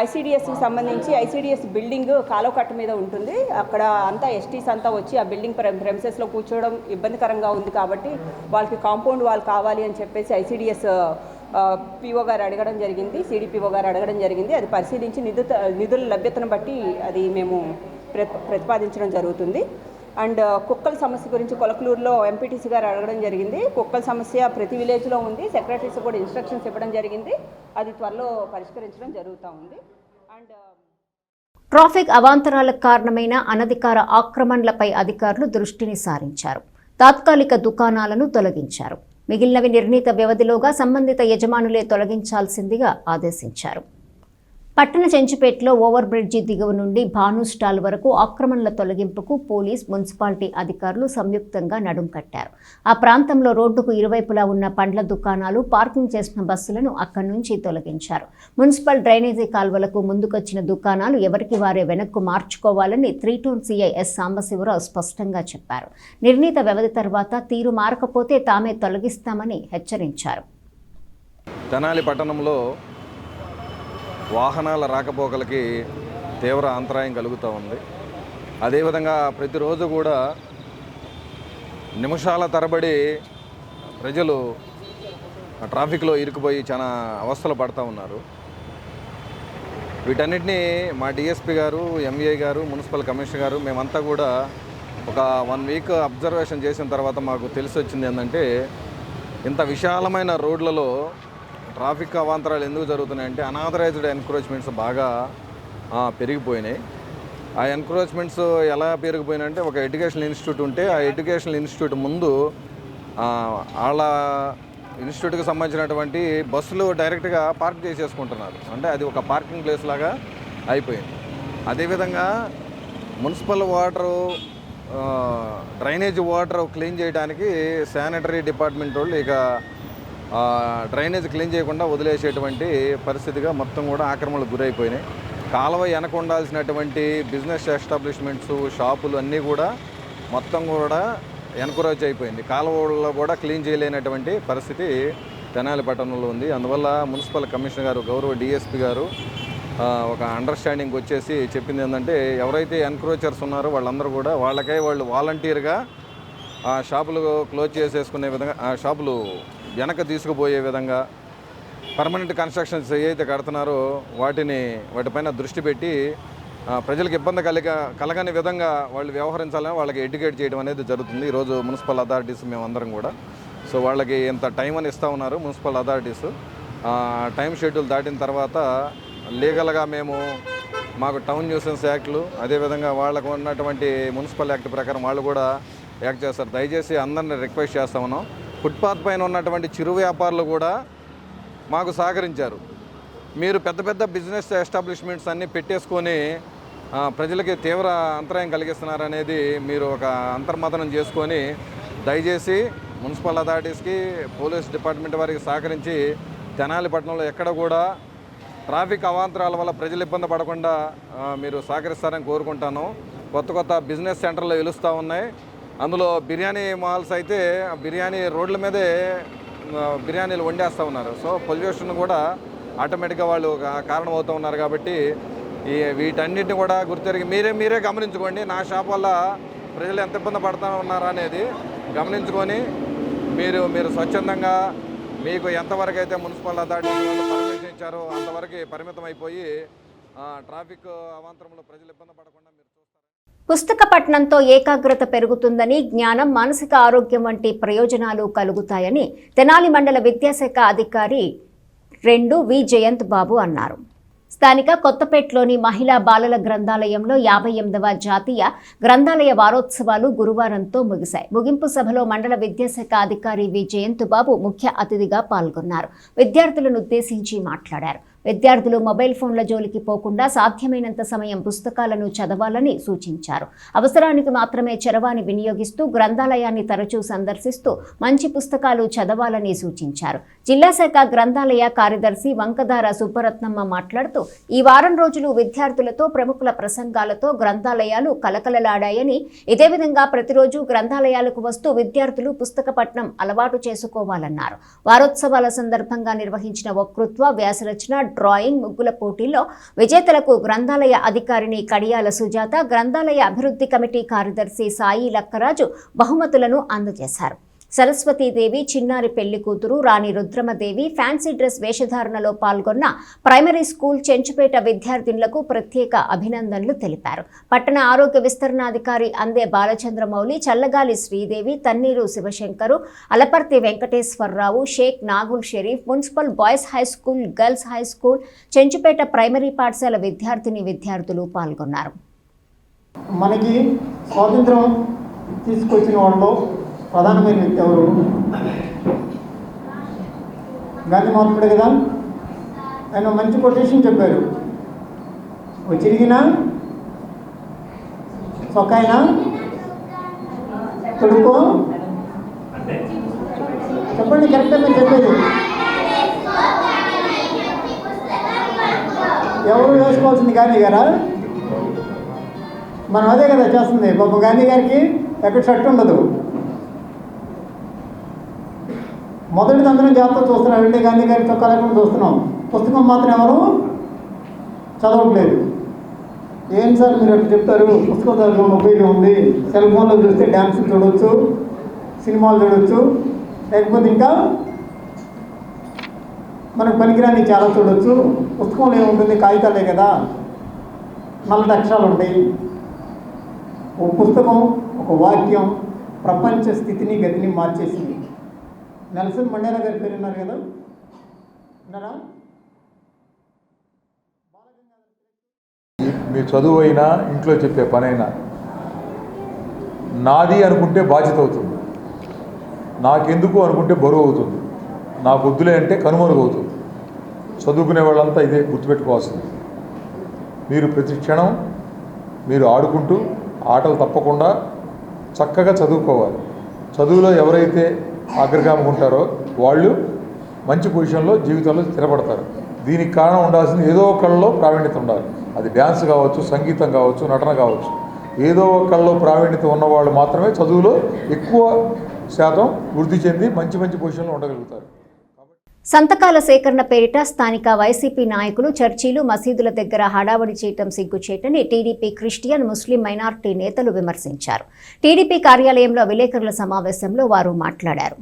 ఐసీడీఎస్కి సంబంధించి ఐసీడీఎస్ బిల్డింగ్ కాలువకట్ట మీద ఉంటుంది. అక్కడ అంతా ఎస్టీస్ అంతా వచ్చి ఆ బిల్డింగ్ ప్రెమిసెస్లో కూర్చోవడం ఇబ్బందికరంగా ఉంది కాబట్టి వాళ్ళకి కాంపౌండ్ వాల్ కావాలి అని చెప్పేసి ఐసీడీఎస్ పీఓ గారు అడగడం జరిగింది, సిడిపిఓ గారు అడగడం జరిగింది. అది పరిశీలించి నిధుల లభ్యతను బట్టి అది మేము ప్రతిపాదించడం జరుగుతుంది. అండ్ కుక్కల సమస్య గురించి కొలకలూరులో ఎంపీటీసీ గారు అడగడం జరిగింది. కుక్కల సమస్య ప్రతి విలేజ్లో ఉంది. సెక్రటరీస్ కూడా ఇన్స్ట్రక్షన్స్ ఇవ్వడం జరిగింది. అది త్వరలో పరిష్కరించడం జరుగుతూ ఉంది. అండ్ ట్రాఫిక్ అవాంతరాలకు కారణమైన అనధికార ఆక్రమణలపై అధికారులు దృష్టిని సారించారు. తాత్కాలిక దుకాణాలను తొలగించారు. మిగిలినవి నిర్ణీత వ్యవధిలోగా సంబంధిత యజమానులే తొలగించాల్సిందిగా ఆదేశించారు. పట్టణ చెంచుపేటలో ఓవర్ బ్రిడ్జి దిగువ నుండి భాను స్టాల్ వరకు ఆక్రమణల తొలగింపుకు పోలీస్, మున్సిపాలిటీ అధికారులు సంయుక్తంగా నడుం కట్టారు. ఆ ప్రాంతంలో రోడ్డుకు ఇరువైపులా ఉన్న పండ్ల దుకాణాలు, పార్కింగ్ చేసిన బస్సులను అక్కడి నుంచి తొలగించారు. మున్సిపల్ డ్రైనేజీ కాల్వలకు ముందుకొచ్చిన దుకాణాలు ఎవరికి వారే వెనక్కు మార్చుకోవాలని 3 Town CI ఎస్ సాంబశివరావు స్పష్టంగా చెప్పారు. నిర్ణీత వ్యవధి తర్వాత తీరు మారకపోతే తామే తొలగిస్తామని హెచ్చరించారు. తెనాలి పట్టణంలో వాహనాల రాకపోకలకి తీవ్ర అంతరాయం కలుగుతూ ఉంది. అదేవిధంగా ప్రతిరోజు కూడా నిమిషాల తరబడి ప్రజలు ట్రాఫిక్లో ఇరుక్కుపోయి చాలా అవస్థలు పడుతూ ఉన్నారు. వీటన్నిటినీ మా డిఎస్పీ గారు, ఎంఈఐ గారు, మున్సిపల్ కమిషనర్ గారు మేమంతా కూడా ఒక 1 week అబ్జర్వేషన్ చేసిన తర్వాత మాకు తెలిసి వచ్చింది ఏంటంటే, ఇంత విశాలమైన రోడ్లలో ట్రాఫిక్ అవాంతరాలు ఎందుకు జరుగుతున్నాయంటే అనాథరైజ్డ్ ఎన్క్రోచ్మెంట్స్ బాగా పెరిగిపోయినాయి. ఆ ఎన్క్రోచ్మెంట్స్ ఎలా పెరిగిపోయినాయంటే, ఒక ఎడ్యుకేషనల్ ఇన్స్టిట్యూట్ ఉంటే ఆ ఎడ్యుకేషనల్ ఇన్స్టిట్యూట్ ముందు వాళ్ళ ఇన్స్టిట్యూట్కి సంబంధించినటువంటి బస్సులు డైరెక్ట్గా పార్క్ చేసేసుకుంటున్నారు. అంటే అది ఒక పార్కింగ్ ప్లేస్ లాగా అయిపోయింది. అదేవిధంగా municipal water, drainage water clean చేయడానికి శానిటరీ డిపార్ట్మెంట్ వాళ్ళు ఇక డ్రైనేజ్ క్లీన్ చేయకుండా వదిలేసేటువంటి పరిస్థితిగా మొత్తం కూడా ఆక్రమణలకు గురైపోయినాయి. కాలువ వెనక ఉండాల్సినటువంటి బిజినెస్ ఎస్టాబ్లిష్మెంట్స్, షాపులు అన్నీ కూడా మొత్తం కూడా ఎన్కరేజ్ అయిపోయింది. కాలువలో కూడా క్లీన్ చేయలేనటువంటి పరిస్థితి తెనాలి పట్టణంలో ఉంది. అందువల్ల మున్సిపల్ కమిషనర్ గారు, గౌరవ డిఎస్పీ గారు ఒక అండర్స్టాండింగ్ వచ్చేసి చెప్పింది ఏంటంటే, ఎవరైతే ఎన్క్రోచర్స్ ఉన్నారో వాళ్ళందరూ కూడా వాళ్ళు వాలంటీర్గా ఆ షాపులు క్లోజ్ చేసేసుకునే విధంగా, ఆ షాపులు వెనక తీసుకుపోయే విధంగా పర్మనెంట్ కన్స్ట్రక్షన్స్ ఏవైతే కడుతున్నారో వాటిపైన దృష్టి పెట్టి ప్రజలకు ఇబ్బంది కలగని విధంగా వాళ్ళు వ్యవహరించాలని వాళ్ళకి ఎడ్యుకేట్ చేయడం అనేది జరుగుతుంది. ఈరోజు మున్సిపల్ అథారిటీస్ మేమందరం కూడా సో వాళ్ళకి ఇంత టైం అని ఇస్తూ ఉన్నారు మున్సిపల్ అథారిటీస్. టైం షెడ్యూల్ దాటిన తర్వాత లీగల్గా మాకు టౌన్ న్యూసెన్స్ యాక్ట్లు, అదేవిధంగా వాళ్ళకు ఉన్నటువంటి మున్సిపల్ యాక్ట్ ప్రకారం వాళ్ళు కూడా యాక్ట్ చేస్తారు. దయచేసి అందరిని రిక్వెస్ట్ చేస్తా ఉన్నాం. ఫుట్పాత్ పైన ఉన్నటువంటి చిరు వ్యాపారులు కూడా మాకు సహకరించారు. మీరు పెద్ద పెద్ద బిజినెస్ ఎస్టాబ్లిష్మెంట్స్ అన్నీ పెట్టేసుకొని ప్రజలకి తీవ్ర అంతరాయం కలిగిస్తున్నారనేది మీరు ఒక అంతర్మథనం చేసుకొని దయచేసి మున్సిపల్ అథారిటీస్కి, పోలీస్ డిపార్ట్మెంట్ వారికి సహకరించి తెనాలి పట్టణంలో ఎక్కడ కూడా ట్రాఫిక్ అవాంతరాల వల్ల ప్రజలు ఇబ్బంది పడకుండా మీరు సహకరిస్తారని కోరుకుంటాను. కొత్త బిజినెస్ సెంటర్లు వెలుస్తూ ఉన్నాయి. అందులో బిర్యానీ మాల్స్ అయితే బిర్యానీ రోడ్ల మీదే బిర్యానీలు వండేస్తూ ఉన్నారు. సో పొల్యూషన్ కూడా ఆటోమేటిక్గా వాళ్ళు కారణం అవుతూ ఉన్నారు. కాబట్టి వీటన్నిటిని కూడా గుర్తెరిగి మీరే గమనించుకోండి. నా షాప్ వల్ల ప్రజలు ఎంత ఇబ్బంది పడుతూ ఉన్నారా అనేది గమనించుకొని మీరు స్వచ్ఛందంగా మీకు ఎంతవరకు అయితే మున్సిపల్ అథారిటీ వాళ్ళు పర్మిషన్ ఇచ్చారో అంతవరకు పరిమితం అయిపోయి ట్రాఫిక్ అవాంతరంలో ప్రజలు ఇబ్బంది పడకుండా మీరు చూస్తారు. పుస్తక పఠనంతో ఏకాగ్రత పెరుగుతుందని, జ్ఞానం, మానసిక ఆరోగ్యం వంటి ప్రయోజనాలు కలుగుతాయని తెనాలి మండల విద్యాశాఖ అధికారి 2 వి జయంత్ బాబు అన్నారు. స్థానిక కొత్తపేటలోని మహిళా బాలల గ్రంథాలయంలో 58వ జాతీయ గ్రంథాలయ వారోత్సవాలు గురువారంతో ముగిశాయి. ముగింపు సభలో మండల విద్యాశాఖ అధికారి వి జయంత్ బాబు ముఖ్య అతిథిగా పాల్గొన్నారు. విద్యార్థులను ఉద్దేశించి మాట్లాడారు. విద్యార్థులు మొబైల్ ఫోన్ల జోలికి పోకుండా సాధ్యమైనంత సమయం పుస్తకాలను చదవాలని సూచించారు. అవసరానికి మాత్రమే చరవాణి వినియోగిస్తూ గ్రంథాలయాన్ని తరచూ సందర్శిస్తూ మంచి పుస్తకాలు చదవాలని సూచించారు. జిల్లా శాఖ గ్రంథాలయ కార్యదర్శి వంకదార సుబ్బరత్నమ్మ మాట్లాడుతూ, ఈ వారం రోజులు విద్యార్థులతో ప్రముఖుల ప్రసంగాలతో గ్రంథాలయాలు కలకలలాడాయని, ఇదే విధంగా ప్రతిరోజు గ్రంథాలయాలకు వస్తూ విద్యార్థులు పుస్తక పఠనం అలవాటు చేసుకోవాలన్నారు. వారోత్సవాల సందర్భంగా నిర్వహించిన వక్తృత్వ, వ్యాసరచన, డ్రాయింగ్, ముగ్గుల పోటీల్లో విజేతలకు గ్రంథాలయ అధికారిని కడియాల సుజాత, గ్రంథాలయ అభివృద్ధి కమిటీ కార్యదర్శి సాయి లక్కరాజు బహుమతులను అందజేశారు. సరస్వతీదేవి, చిన్నారి పెళ్లి కూతురు రాణి రుద్రమదేవి ఫ్యాన్సీ డ్రెస్ వేషధారణలో పాల్గొన్న ప్రైమరీ స్కూల్ చెంచుపేట విద్యార్థినులకు ప్రత్యేక అభినందనలు తెలిపారు. పట్టణ ఆరోగ్య విస్తరణాధికారి Ande Balachandramouli, Challagali Sridevi, Tanneeru Sivasankaru, Alaparthi Venkateswararao, Shaik Nagul Sharif, municipal boys high school, girls high school, Chenchupeta primary పాఠశాల విద్యార్థులు పాల్గొన్నారు. మనకి స్వాతంత్రం తీసుకొచ్చిన వాళ్ళు ప్రధానమైన వ్యక్తి ఎవరు? గాంధీ మహాత్ముడే కదా. ఆయన మంచి కొటేషన్ చెప్పారు, చిరిగిన చొక్కాయినా తొడుకో. చెప్పండి, కరెక్ట్గా మీరు చెప్పేది. ఎవరు వేసుకోవాల్సింది? గాంధీ గారా? మనం అదే కదా చేస్తుంది. పాపం గాంధీ గారికి ఎక్కడ షర్ట్ ఉండదు. మొదటిది అందరం జాగ్రత్త చూస్తున్నాం, వెండి గాంధీ గారి చొక్కా లేకుండా చూస్తున్నాం. పుస్తకం మాత్రం ఎవరు చదవట్లేదు. ఏం సార్ మీరు అట్లా చెప్తారు? పుస్తకం చదవడం ఉపయోగం ఉంది. సెల్ ఫోన్లో చూస్తే డ్యాన్సులు చూడవచ్చు, సినిమాలు చూడవచ్చు, లేకపోతే ఇంకా మనకు పనికిరాని చాలా చూడవచ్చు. పుస్తకంలో ఏముంటుంది? కాగితాలే కదా, నల్లటి అక్షరాలు ఉంటాయి. ఒక పుస్తకం, ఒక వాక్యం ప్రపంచ స్థితిని, గతిని మార్చేసింది. నెల్సన్ మండేలా గారి పేరు ఉన్నారు కదా, ఉన్నారా? మీ చదువు అయినా, ఇంట్లో చెప్పే పనైనా నాది అనుకుంటే బాధ్యత అవుతుంది, నాకెందుకు అనుకుంటే బరువు అవుతుంది, నా బుద్ధులే అంటే కనుమరుగు అవుతుంది. చదువుకునే వాళ్ళంతా ఇదే గుర్తుపెట్టుకోవాల్సింది. మీరు ప్రతి క్షణం మీరు ఆడుకుంటూ, ఆటలు తప్పకుండా చక్కగా చదువుకోవాలి. చదువులో ఎవరైతే అగ్రగామి ఉంటారో వాళ్ళు మంచి పొజిషన్లో జీవితంలో స్థిరపడతారు. దీనికి కారణం ఉండాల్సింది ఏదో ఒకళ్ళలో ప్రావీణ్యత ఉండాలి. అది డ్యాన్స్ కావచ్చు, సంగీతం కావచ్చు, నటన కావచ్చు. ఏదో ఒకళ్ళలో ప్రావీణ్యత ఉన్నవాళ్ళు మాత్రమే చదువులో ఎక్కువ శాతం వృద్ధి చెంది మంచి మంచి పొజిషన్లో ఉండగలుగుతారు. సంతకాల సేకరణ పేరిట స్థానిక వైసీపీ నాయకులు చర్చీలు, మసీదుల దగ్గర హడావడి చేయటం సిగ్గుచేటని టీడీపీ క్రిస్టియన్, ముస్లిం మైనారిటీ నేతలు విమర్శించారు. టీడీపీ కార్యాలయంలో విలేకరుల సమావేశంలో వారు మాట్లాడారు.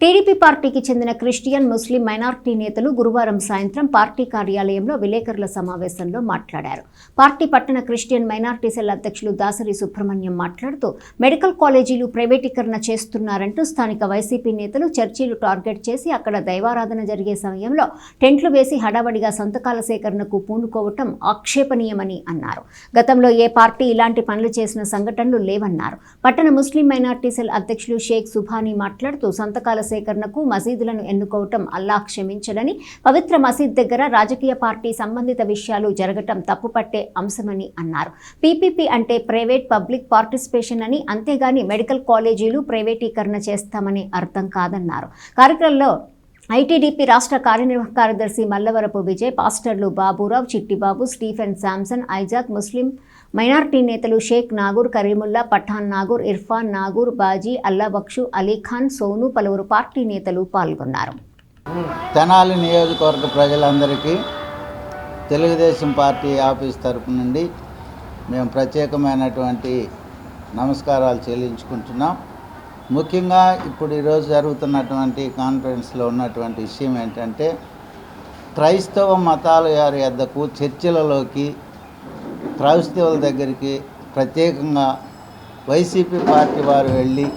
టీడీపీ పార్టీకి చెందిన క్రిస్టియన్, ముస్లిం మైనారిటీ నేతలు గురువారం సాయంత్రం పార్టీ కార్యాలయంలో విలేకరుల సమావేశంలో మాట్లాడారు. పార్టీ పట్టణ క్రిస్టియన్ మైనారిటీ సెల్ అధ్యక్షులు దాసరి సుబ్రహ్మణ్యం మాట్లాడుతూ, మెడికల్ కాలేజీలు ప్రైవేటీకరణ చేస్తున్నారంటూ స్థానిక వైసీపీ నేతలు చర్చీలు టార్గెట్ చేసి అక్కడ దైవారాధన జరిగే సమయంలో టెంట్లు వేసి హడావడిగా సంతకాల సేకరణకు పూనుకోవటం ఆక్షేపణీయమని అన్నారు. గతంలో ఏ పార్టీ ఇలాంటి పనులు చేసిన సంఘటనలు లేవన్నారు. పట్టణ ముస్లిం మైనారిటీ సెల్ అధ్యక్షులు షేక్ సుభానీ మాట్లాడుతూ, సంతకాల సేకరణకు మసీదులను ఎన్నుకోవటం అల్లా క్షమించడని, పవిత్ర మసీద్ దగ్గర రాజకీయ పార్టీ సంబంధిత విషయాలు జరగటం తప్పుపట్టే అంశమని అన్నారు. పీపీపీ అంటే ప్రైవేట్ పబ్లిక్ పార్టిసిపేషన్ అని, అంతేగాని మెడికల్ కాలేజీలు ప్రైవేటీకరణ చేస్తామని అర్థం కాదన్నారు. కార్యక్రమంలో ఐటీడీపీ రాష్ట్ర కార్యనిర్వాహక కార్యదర్శి మల్లవరపు విజయ్, పాస్టర్లు బాబురావు, చిట్టిబాబు, స్టీఫెన్ శాంసన్, ఐజాక్, ముస్లిం మైనార్టీ నేతలు షేక్ నాగూర్, కరీముల్లా, పఠాన్ నాగూర్, ఇర్ఫాన్ నాగూర్, బాజీ, అల్లాబక్షు, అలీఖాన్, సోను, పలువురు పార్టీ నేతలు పాల్గొన్నారు. తెనాలి నియోజకవర్గ ప్రజలందరికీ తెలుగుదేశం పార్టీ ఆఫీస్ తరపు నుండి మేము ప్రత్యేకమైనటువంటి నమస్కారాలు చెల్లించుకుంటున్నాం. ముఖ్యంగా ఇప్పుడు ఈరోజు జరుగుతున్నటువంటి కాన్ఫరెన్స్లో ఉన్నటువంటి విషయం ఏంటంటే, క్రైస్తవ మతాల వారి వద్దకు, చర్చిలలోకి, క్రైస్తవుల దగ్గరికి ప్రత్యేకంగా వైసీపీ పార్టీ వారు వెళ్ళి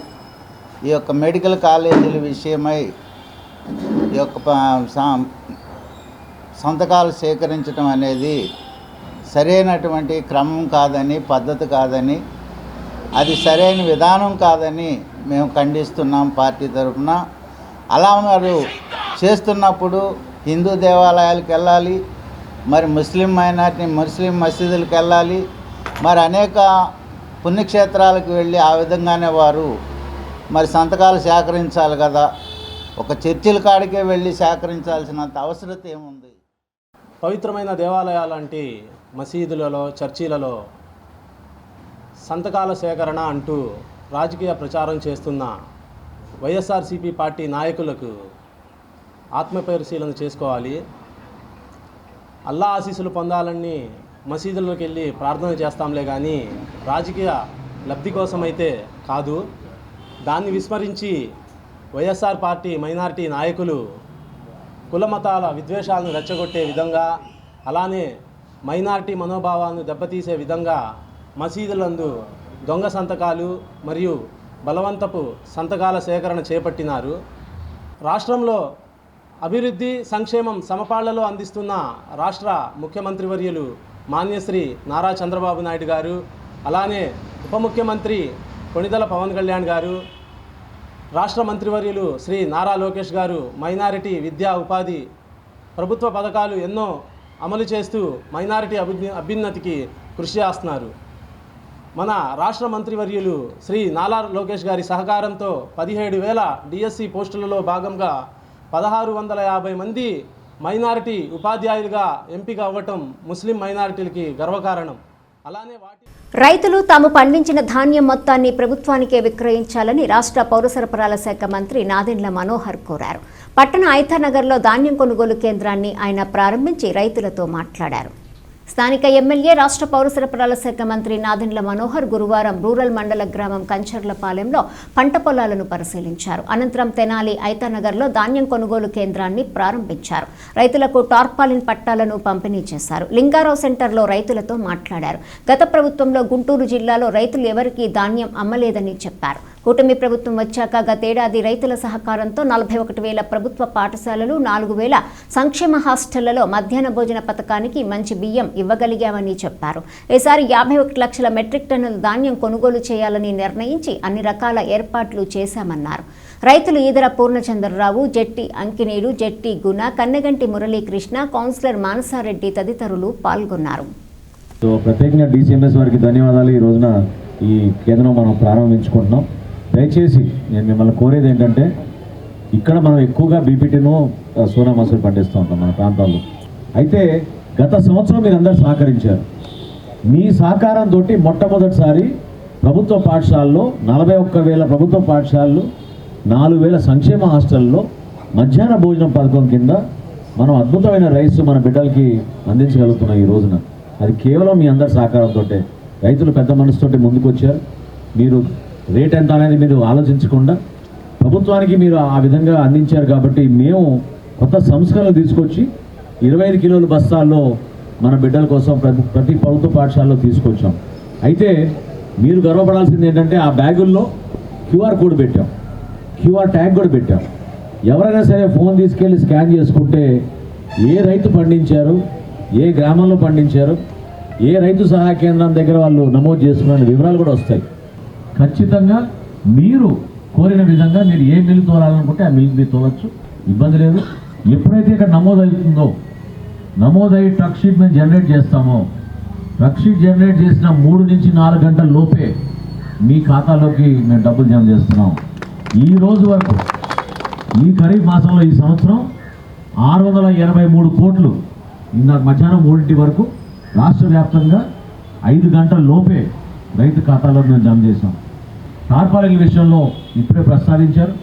ఈ యొక్క మెడికల్ కాలేజీల విషయమై ఈ యొక్క సంతకాలు సేకరించడం అనేది సరైనటువంటి క్రమం కాదని, పద్ధతి కాదని, అది సరైన విధానం కాదని మేము ఖండిస్తున్నాం పార్టీ తరఫున. అలా వారు చేస్తున్నప్పుడు హిందూ దేవాలయాలకు వెళ్ళాలి, మరి ముస్లిం మసీదులకు వెళ్ళాలి, మరి అనేక పుణ్యక్షేత్రాలకు వెళ్ళి ఆ విధంగానే వారు మరి సంతకాలు సేకరించాలి కదా. ఒక చర్చిల కాడికే వెళ్ళి సేకరించాల్సినంత అవసరత ఏముంది? పవిత్రమైన దేవాలయాలు లాంటి మసీదులలో, చర్చిలలో సంతకాల సేకరణ అంటూ రాజకీయ ప్రచారం చేస్తున్న వైఎస్ఆర్సీపీ పార్టీ నాయకులకు ఆత్మపరిశీలన చేసుకోవాలి. అల్లా ఆశీస్సులు పొందాలని మసీదుల్లోకి వెళ్ళి ప్రార్థన చేస్తాంలే కానీ రాజకీయ లబ్ధి కోసమైతే కాదు. దాన్ని విస్మరించి వైఎస్ఆర్ పార్టీ మైనారిటీ నాయకులు కుల మతాల విద్వేషాలను రెచ్చగొట్టే విధంగా, అలానే మైనారిటీ మనోభావాలను దెబ్బతీసే విధంగా మసీదులందు దొంగ సంతకాలు మరియు బలవంతపు సంతకాల సేకరణ చేపట్టినారు. రాష్ట్రంలో అభివృద్ధి, సంక్షేమం సమపాళ్లలో అందిస్తున్న రాష్ట్ర ముఖ్యమంత్రి వర్యులు మాన్యశ్రీ నారా చంద్రబాబు నాయుడు గారు, అలానే ఉప ముఖ్యమంత్రి కొణిదెల పవన్ కళ్యాణ్ గారు, రాష్ట్ర మంత్రివర్యులు శ్రీ నారా లోకేష్ గారు మైనారిటీ విద్యా, ఉపాధి ప్రభుత్వ పథకాలు ఎన్నో అమలు చేస్తూ మైనారిటీ అభ్యున్నతికి కృషి చేస్తున్నారు. మన రాష్ట్ర మంత్రివర్యులు శ్రీ నారా లోకేష్ గారి సహకారంతో 17,000 డిఎస్సి పోస్టులలో భాగంగా 1,650 మంది మైనారిటీ ఉపాధ్యాయులుగా ఎంపిక అవ్వటం ముస్లిం మైనారిటీలకి గర్వకారణం. అలానే రైతులు తాము పండించిన ధాన్యం మొత్తాన్ని ప్రభుత్వానికే విక్రయించాలని రాష్ట్ర పౌర సరఫరాల శాఖ మంత్రి నాదెండ్ల మనోహర్ కోరారు. పట్టణ ఐతానగర్లో ధాన్యం కొనుగోలు కేంద్రాన్ని ఆయన ప్రారంభించి రైతులతో మాట్లాడారు. స్థానిక ఎమ్మెల్యే రాష్ట్ర పౌర సరఫరాల శాఖ మంత్రి నాదెండ్ల మనోహర్ గురువారం రూరల్ మండల గ్రామం కంచర్లపాలెంలో పంట పొలాలను పరిశీలించారు. అనంతరం తెనాలి ఐతానగర్లో ధాన్యం కొనుగోలు కేంద్రాన్ని ప్రారంభించారు. రైతులకు టార్పాలిన్ పట్టాలను పంపిణీ చేశారు. లింగారావు సెంటర్లో రైతులతో మాట్లాడారు. గత ప్రభుత్వంలో గుంటూరు జిల్లాలో రైతులు ఎవరికీ ధాన్యం అమ్మలేదని చెప్పారు. కూటమి ప్రభుత్వం వచ్చాక గతేడాది రైతుల సహకారంతో 41,000 ప్రభుత్వ పాఠశాలలు, 4,000 సంక్షేమ హాస్టళ్లలో మధ్యాహ్న భోజన పథకానికి మంచి బియ్యం ఇవ్వగలిగామని చెప్పారు. ఈసారి 51 లక్షల మెట్రిక్ టన్నుల ధాన్యం కొనుగోలు చేయాలని నిర్ణయించి అన్ని రకాల ఏర్పాట్లు చేశామన్నారు. రైతులు ఈదర పూర్ణచంద్రరావు, జెట్టి అంకినీడు, జెట్టి గుణ, కన్నెగంటి మురళీకృష్ణ, కౌన్సిలర్ మానసారెడ్డి తదితరులు పాల్గొన్నారు. ప్రత్యేకంగా డీసీఎంఎస్ వారికి ధన్యవాదాలు. ఈ రోజున ఈ కేంద్రం మనం ప్రారంభించుకుంటున్నాం. దయచేసి నేను మిమ్మల్ని కోరేది ఏంటంటే, ఇక్కడ మనం ఎక్కువగా బీపీటీను, సోనా మసూరి పండిస్తూ ఉంటాం మన ప్రాంతాల్లో. అయితే గత సంవత్సరం మీరు అందరూ సహకరించారు. మీ సహకారంతో మొట్టమొదటిసారి ప్రభుత్వ పాఠశాలలో 41,000 ప్రభుత్వ పాఠశాలలు, 4,000 సంక్షేమ హాస్టల్లో మధ్యాహ్న భోజనం పథకం కింద మనం అద్భుతమైన రైస్ మన బిడ్డలకి అందించగలుగుతున్నాం ఈ రోజున. అది కేవలం మీ అందరి సహకారంతో. రైతులు పెద్ద మనసుతోటి ముందుకు వచ్చారు. మీరు రేట్ ఎంత అనేది మీరు ఆలోచించకుండా ప్రభుత్వానికి మీరు ఆ విధంగా అందించారు. కాబట్టి మేము కొత్త సంస్కరణలు తీసుకొచ్చి 25 కిలోల బస్తాల్లో మన బిడ్డల కోసం ప్రతి ప్రభుత్వ పాఠశాలలో తీసుకొచ్చాం. అయితే మీరు గర్వపడాల్సింది ఏంటంటే, ఆ బ్యాగుల్లో QR కోడ్ పెట్టాం, QR ట్యాగ్ కూడా పెట్టాం. ఎవరైనా సరే ఫోన్ తీసుకెళ్ళి స్కాన్ చేసుకుంటే ఏ రైతు పండించారు, ఏ గ్రామంలో పండించారు, ఏ రైతు సహాయ కేంద్రం దగ్గర వాళ్ళు నమోదు చేసుకున్న వివరాలు కూడా వస్తాయి. ఖచ్చితంగా మీరు కోరిన విధంగా మీరు ఏ మిల్లు తోలాలనుకుంటే ఆ మిల్లు మీరు తోలచ్చు, ఇబ్బంది లేదు. ఎప్పుడైతే ఇక్కడ నమోదవుతుందో, నమోదయ్యి ట్రక్ షీట్ మేము జనరేట్ చేస్తామో, ట్రక్ షీట్ జనరేట్ చేసిన 3 నుంచి 4 గంటల లోపే మీ ఖాతాలోకి మేము డబ్బులు జమ చేస్తున్నాం. ఈ రోజు వరకు ఈ ఖరీఫ్ మాసంలో ఈ సంవత్సరం 683 కోట్లు ఇందాక మధ్యాహ్నం 3 వరకు రాష్ట్ర వ్యాప్తంగా 5 గంటల లోపే రైతు ఖాతాలో మేము జమ చేసాం. టార్పాలిన్ల విషయంలో ఇప్పుడే ప్రస్తావించారు.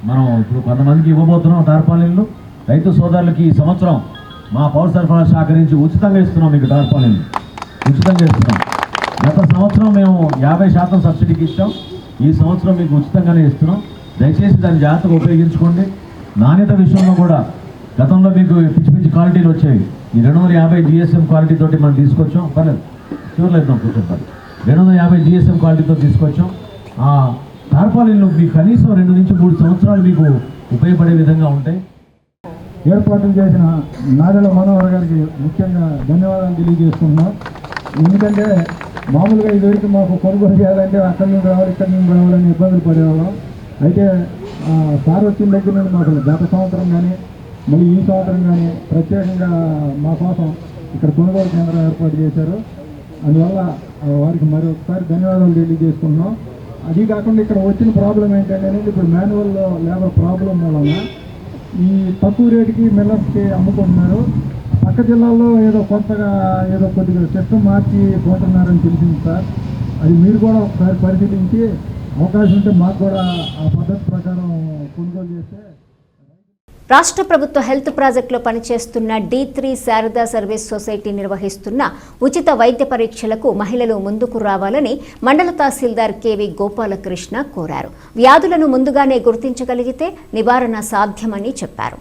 మనం ఇప్పుడు కొంతమందికి ఇవ్వబోతున్నాం టార్పాలిన్లు. రైతు సోదరులకి ఈ సంవత్సరం మా పౌర సరఫరా శాఖ నుంచి ఉచితంగా ఇస్తున్నాం. మీకు టార్పాలిన్లు ఉచితంగా ఇస్తున్నాం. గత సంవత్సరం మేము 50% సబ్సిడీకి ఇచ్చాం. ఈ సంవత్సరం మీకు ఉచితంగానే ఇస్తున్నాం. దయచేసి దాన్ని జాగ్రత్తగా ఉపయోగించుకోండి. నాణ్యత విషయంలో కూడా గతంలో మీకు పిచ్చి క్వాలిటీలు వచ్చాయి. ఈ 250 GSM క్వాలిటీ తోటి మనం తీసుకొచ్చాం. పర్లేదు, చివరిలో ఇద్దాం కూర్చోండి. 250 GSM క్వాలిటీతో తీసుకొచ్చాం. ఆ టార్పాలిన్లు మీకు కనీసం 2 నుంచి 3 సంవత్సరాలు మీకు ఉపయోగపడే విధంగా ఉంటాయి. ఏర్పాట్లు చేసిన నాదెళ్ల మనోహర్ గారికి ముఖ్యంగా ధన్యవాదాలు తెలియజేస్తున్నాం. ఎందుకంటే మామూలుగా ఇదివరకు మాకు కొనుగోలు చేయాలంటే అక్కడి నుంచి రావాలి ఇక్కడి నుంచి రావాలని ఇబ్బందులు పడేవాళ్ళం. అయితే సార్ వచ్చిన దగ్గర నుండి మాకు గత సంవత్సరం కానీ మళ్ళీ ఈ సంవత్సరం కానీ ప్రత్యేకంగా మా కోసం ఇక్కడ కొనుగోలు కేంద్రం ఏర్పాటు చేశారు. అందువల్ల వారికి మరొకసారి ధన్యవాదాలు తెలియజేసుకుంటున్నాం. అది కాకుండా ఇక్కడ వచ్చిన ప్రాబ్లం ఏంటంటే ఇప్పుడు మాన్యువల్లో లేబర్ ప్రాబ్లం మూలన ఈ తక్కువ రేటుకి మిల్లర్స్కి అమ్ముకుంటున్నారు. పక్క జిల్లాల్లో ఏదో కొత్తగా ఏదో కొద్దిగా సిస్టమ్ మార్చి కొంటున్నారని తెలిసింది సార్. అది మీరు కూడా ఒకసారి పరిశీలించి అవకాశం ఉంటే మాకు కూడా ఆ పద్ధతి ప్రకారం కొనుగోలు చేస్తే. రాష్ట్ర ప్రభుత్వ హెల్త్ ప్రాజెక్టులో పనిచేస్తున్న D3 శారదా సర్వీస్ సొసైటీ నిర్వహిస్తున్న ఉచిత వైద్య పరీక్షలకు మహిళలు ముందుకు రావాలని మండల తహసీల్దార్ KV గోపాలకృష్ణ కోరారు. వ్యాధులను ముందుగానే గుర్తించగలిగితే నివారణ సాధ్యమని చెప్పారు.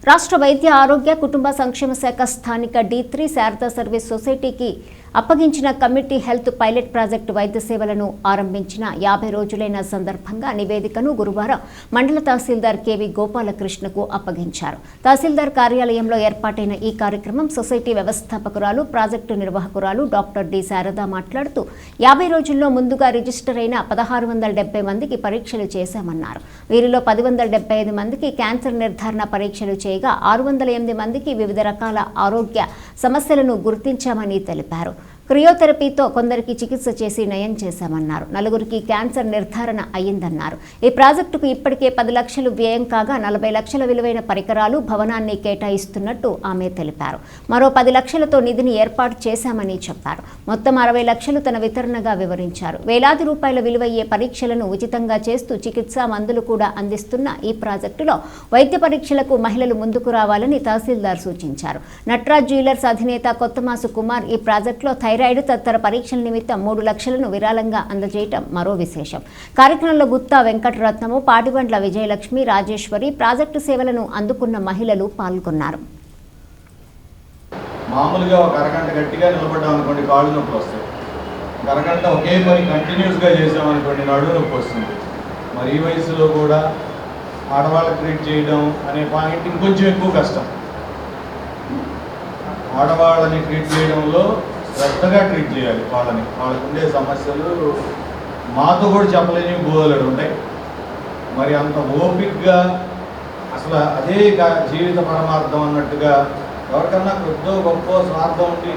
రాష్ట్ర వైద్య ఆరోగ్య కుటుంబ సంక్షేమ శాఖ స్థానిక D3 శారదా సర్వీస్ సొసైటీకి అప్పగించిన కమ్యూనిటీ హెల్త్ పైలట్ ప్రాజెక్టు వైద్య సేవలను ఆరంభించిన 50 రోజులైన సందర్భంగా నివేదికను గురువారం మండల తహసీల్దార్ KV గోపాలకృష్ణకు అప్పగించారు. తహసీల్దార్ కార్యాలయంలో ఏర్పాటైన ఈ కార్యక్రమం సొసైటీ వ్యవస్థాపకురాలు ప్రాజెక్టు నిర్వాహకురాలు డాక్టర్ D శారద మాట్లాడుతూ 50 రోజుల్లో ముందుగా రిజిస్టర్ అయిన 1670 మందికి పరీక్షలు చేశామన్నారు. వీరిలో 1075 మందికి క్యాన్సర్ నిర్ధారణ పరీక్షలు చేయగా 608 మందికి వివిధ రకాల ఆరోగ్య సమస్యలను గుర్తించామని తెలిపారు. క్రియోథెరపీతో కొందరికి చికిత్స చేసి నయం చేశామన్నారు. 4గురికి క్యాన్సర్ నిర్ధారణ అయ్యిందన్నారు. ఈ ప్రాజెక్టుకు ఇప్పటికే 10 లక్షలు వ్యయం కాగా 40 లక్షల విలువైన పరికరాలు భవనాన్ని కేటాయిస్తున్నట్టు ఆమె తెలిపారు. మరో 10 లక్షలతో నిధిని ఏర్పాటు చేశామని చెప్పారు. మొత్తం 60 లక్షలు తన వితరణగా వివరించారు. వేలాది రూపాయల విలువయ్యే పరీక్షలను ఉచితంగా చేస్తూ చికిత్స మందులు కూడా అందిస్తున్న ఈ ప్రాజెక్టులో వైద్య పరీక్షలకు మహిళలు ముందుకు రావాలని తహసీల్దార్ సూచించారు. నట్రాజ్ జ్యువెలర్స్ అధినేత కొత్తమాసు కుమార్ ఈ ప్రాజెక్టులో థైరాయిడ్ తదితర పరీక్షల నిమిత్తం 3 లక్షలను విరాళంగా అందజేయటం మరో విశేషం. కార్యక్రమంలో గుత్తా వెంకటరత్నము, పాటిబండ్ల విజయలక్ష్మి, రాజేశ్వరి, ప్రాజెక్టు సేవలను అందుకున్న మహిళలు పాల్గొన్నారు. మామూలుగా ఒక అరగంట గట్టిగా నిలబడ్డాం అనుకోండి కాళ్ళు నొప్పి వస్తాయి. అరగంట ఒకే పని కంటిన్యూస్గా చేసామనుకోండి నడుము నొప్పి వస్తుంది. మరి ఈ వయసులో కూడా ఆడవాళ్ళకి ట్రీట్ చేయడం అనే పాయింట్ ఇంకొంచెం ఎక్కువ కష్టం. ఆడవాళ్ళని ట్రీట్ చేయడంలో శ్రద్ధగా ట్రీట్ చేయాలి. వాళ్ళకు ఉండే సమస్యలు మాతో కూడా చెప్పలేని బోధలు ఉంటాయి. మరి అంత ఓపిక్గా అసలు అదే జీవిత పరమార్థం అన్నట్టుగా ఎవరికన్నా కొద్దో గొప్ప స్వార్థం ఉండి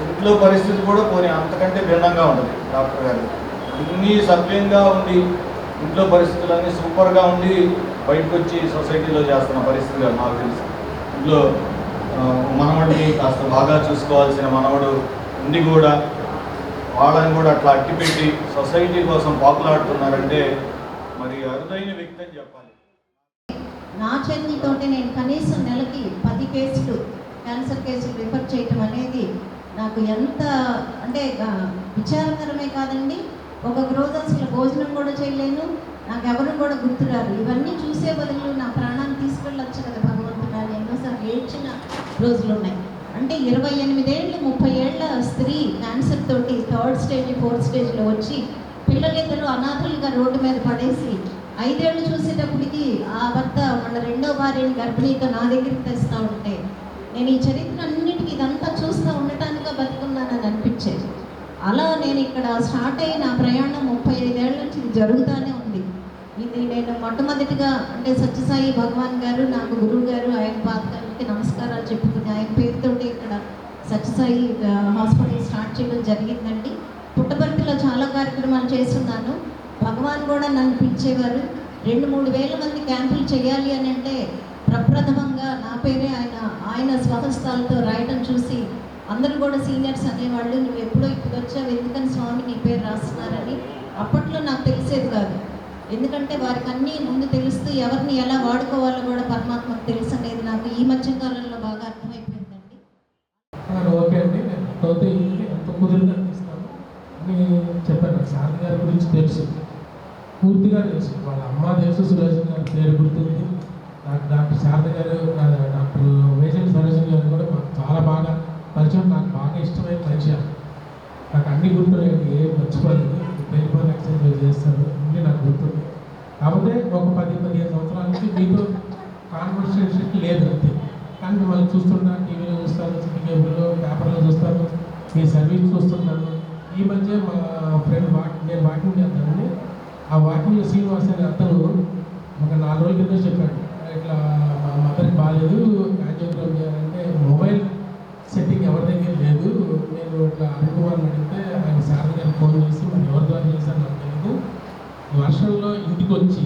ఇంట్లో పరిస్థితి కూడా పోనీ అంతకంటే భిన్నంగా ఉంటుంది. డాక్టర్ గారు అన్నీ సభ్యంగా ఉండి ఇంట్లో పరిస్థితులన్నీ సూపర్గా ఉండి బయటకు వచ్చి సొసైటీలో చేస్తున్న పరిస్థితులు నాకు తెలుసు. ఇంట్లో మనవడిని కాస్త బాగా చూసుకోవాల్సిన మనవడు ఉండి కూడా వాళ్ళని కూడా అట్లా అట్టిపెట్టి సొసైటీ కోసం పాకులాడుతున్నారంటే మరి అరుదైన వ్యక్తి అని చెప్పాలి. నా చేతితోటి నేను కనీసం నెలకి 10 కేసులు క్యాన్సర్ కేసులు రిఫర్ చేయటం అనేది నాకు ఎంత అంటే విచారకరమే కాదండి. ఒక రోజు అసలు భోజనం కూడా చేయలేను, నాకు ఎవరు కూడా గుర్తురారు. ఇవన్నీ చూసే బదులు నా ప్రాణాన్ని తీసుకెళ్ళొచ్చు కదా భగవంతుడు అని ఎన్నోసార్లు ఏడ్చిన రోజులు ఉన్నాయి. అంటే 28 ఏళ్ళు 30 ఏళ్ళ స్త్రీ క్యాన్సర్ తోటి 3rd స్టేజ్ 4th స్టేజ్లో వచ్చి పిల్లలిద్దరూ అనాథలుగా రోడ్డు మీద పడేసి 5 ఏళ్ళు చూసేటప్పటికి ఆ భర్త వాళ్ళ 2వ భార్యని గర్భిణీతో నా దగ్గరికి తెస్తూ ఉంటే నేను ఈ చరిత్ర అన్నిటికీ ఇదంతా చూస్తూ ఉండటానిగా బతుకున్నానని అనిపించేది. అలా నేను ఇక్కడ స్టార్ట్ అయ్యి నా ప్రయాణం 35 ఏళ్ళ నుంచి ఇది జరుగుతూనే ఉంది. ఇది నేను మొట్టమొదటిగా అంటే సత్యసాయి భగవాన్ గారు నాకు గురువు గారు, ఆయన పాదకాలకి నమస్కారాలు చెప్పుకుని ఆయన పేరుతోటి ఇక్కడ సత్యసాయి హాస్పిటల్ స్టార్ట్ చేయడం జరిగిందండి. పుట్టపర్తిలో చాలా కార్యక్రమాలు చేస్తున్నాను. భగవాన్ కూడా నన్ను పిలిచేవారు. 2-3 వేల మంది క్యాంపులు చేయాలి అని అంటే ప్రప్రథమంగా నా పేరే ఆయన స్వహస్తాలతో రాయటం చూసి అందరూ కూడా సీనియర్స్ అనేవాళ్ళు, నువ్వు ఎప్పుడో ఇప్పుడు వచ్చావు ఎందుకని స్వామి నీ పేరు రాస్తున్నారని. అప్పట్లో నాకు తెలిసేది కాదు. ఎందుకంటే వారికి అన్నీ ముందు తెలుస్తూ ఎవరిని ఎలా వాడుకోవాలో కూడా పరమాత్మకు తెలుసు అనేది నాకు ఈ మధ్య కాలంలో బాగా అర్థమైపోయిందండి. ఓకే అండి, నేను అయితే ఎంత కుదిరిగా ఇస్తాను అని చెప్పాను. శారద గారి గురించి తెలుసు, పూర్తిగా తెలుసు. వాళ్ళ అమ్మ తెలుసు, సురేషన్ గారి పేరు గుర్తుంది నాకు. డాక్టర్ శారద గారు, డాక్టర్ వేజల్ సురేషన్ గారు కూడా మాకు చాలా బాగా పరిచయం. నాకు బాగా ఇష్టమైన మనిషి. నాకు అన్ని గుర్తున్నాయండి, ఏం మర్చిపోలేదు. టెలిఫోన్ ఎక్స్చేంజ్ చేస్తాను, అన్నీ నాకు గుర్తుంది. కాకపోతే ఒక 10-15 సంవత్సరాల నుంచి మీతో కాన్వర్సేషన్ లేదు అంతే. కానీ మిమ్మల్ని చూస్తుంటాను, టీవీలో చూస్తాను, సిటీ కేబుల్లో, పేపర్లో చూస్తాను, మీ సర్వీస్ చూస్తున్నాను. ఈ మధ్య మా ఫ్రెండ్ నేను వాకింగ్ చేస్తానండి. ఆ వాకింగ్లో శ్రీనివాస్ అనే అతను ఒక 4 రోజుల కింద చెప్పాడు, ఇట్లా మా మదర్కి బాగాలేదు, యాంజియోగ్రామ్ చేయాలంటే మొబైల్ సెట్టింగ్ ఎవరి దగ్గర లేదు. నేను ఇట్లా అనుకోవాలని అడిగితే ఆయన సార్ గారికి ఫోన్ చేసి మరి ఎవరి ద్వారా చేశాను నాకు తెలియదు, వర్షంలో ఇంటికి వచ్చి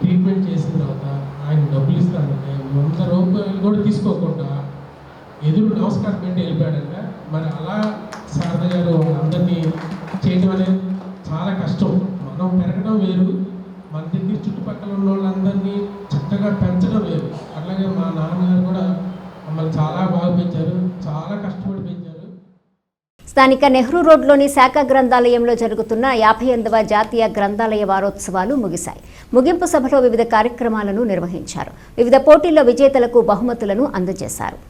ట్రీట్మెంట్ చేసిన తర్వాత ఆయన డబ్బులు ఇస్తానంటే 100 రూపాయలు కూడా తీసుకోకుండా ఎదురు నమస్కారం పెట్టి వెళ్ళిపోయాడంట. మరి అలా శారద గారు వాళ్ళందరినీ చేయడం అనేది చాలా కష్టం. మనం పెరగడం వేరు, మన దగ్గర చుట్టుపక్కల ఉన్న వాళ్ళందరినీ చక్కగా పెంచడం వేరు. అట్లాగే మా నాన్నగారు కూడా మమ్మల్ని చాలా బాగా పెంచారు, చాలా కష్టపడి పెంచారు. స్థానిక నెహ్రూ రోడ్లోని శాఖ గ్రంథాలయంలో జరుగుతున్న 58వ జాతీయ గ్రంథాలయ వారోత్సవాలు ముగిశాయి. ముగింపు సభలో వివిధ కార్యక్రమాలను నిర్వహించారు. వివిధ పోటీల్లో విజేతలకు బహుమతులను అందజేశారు.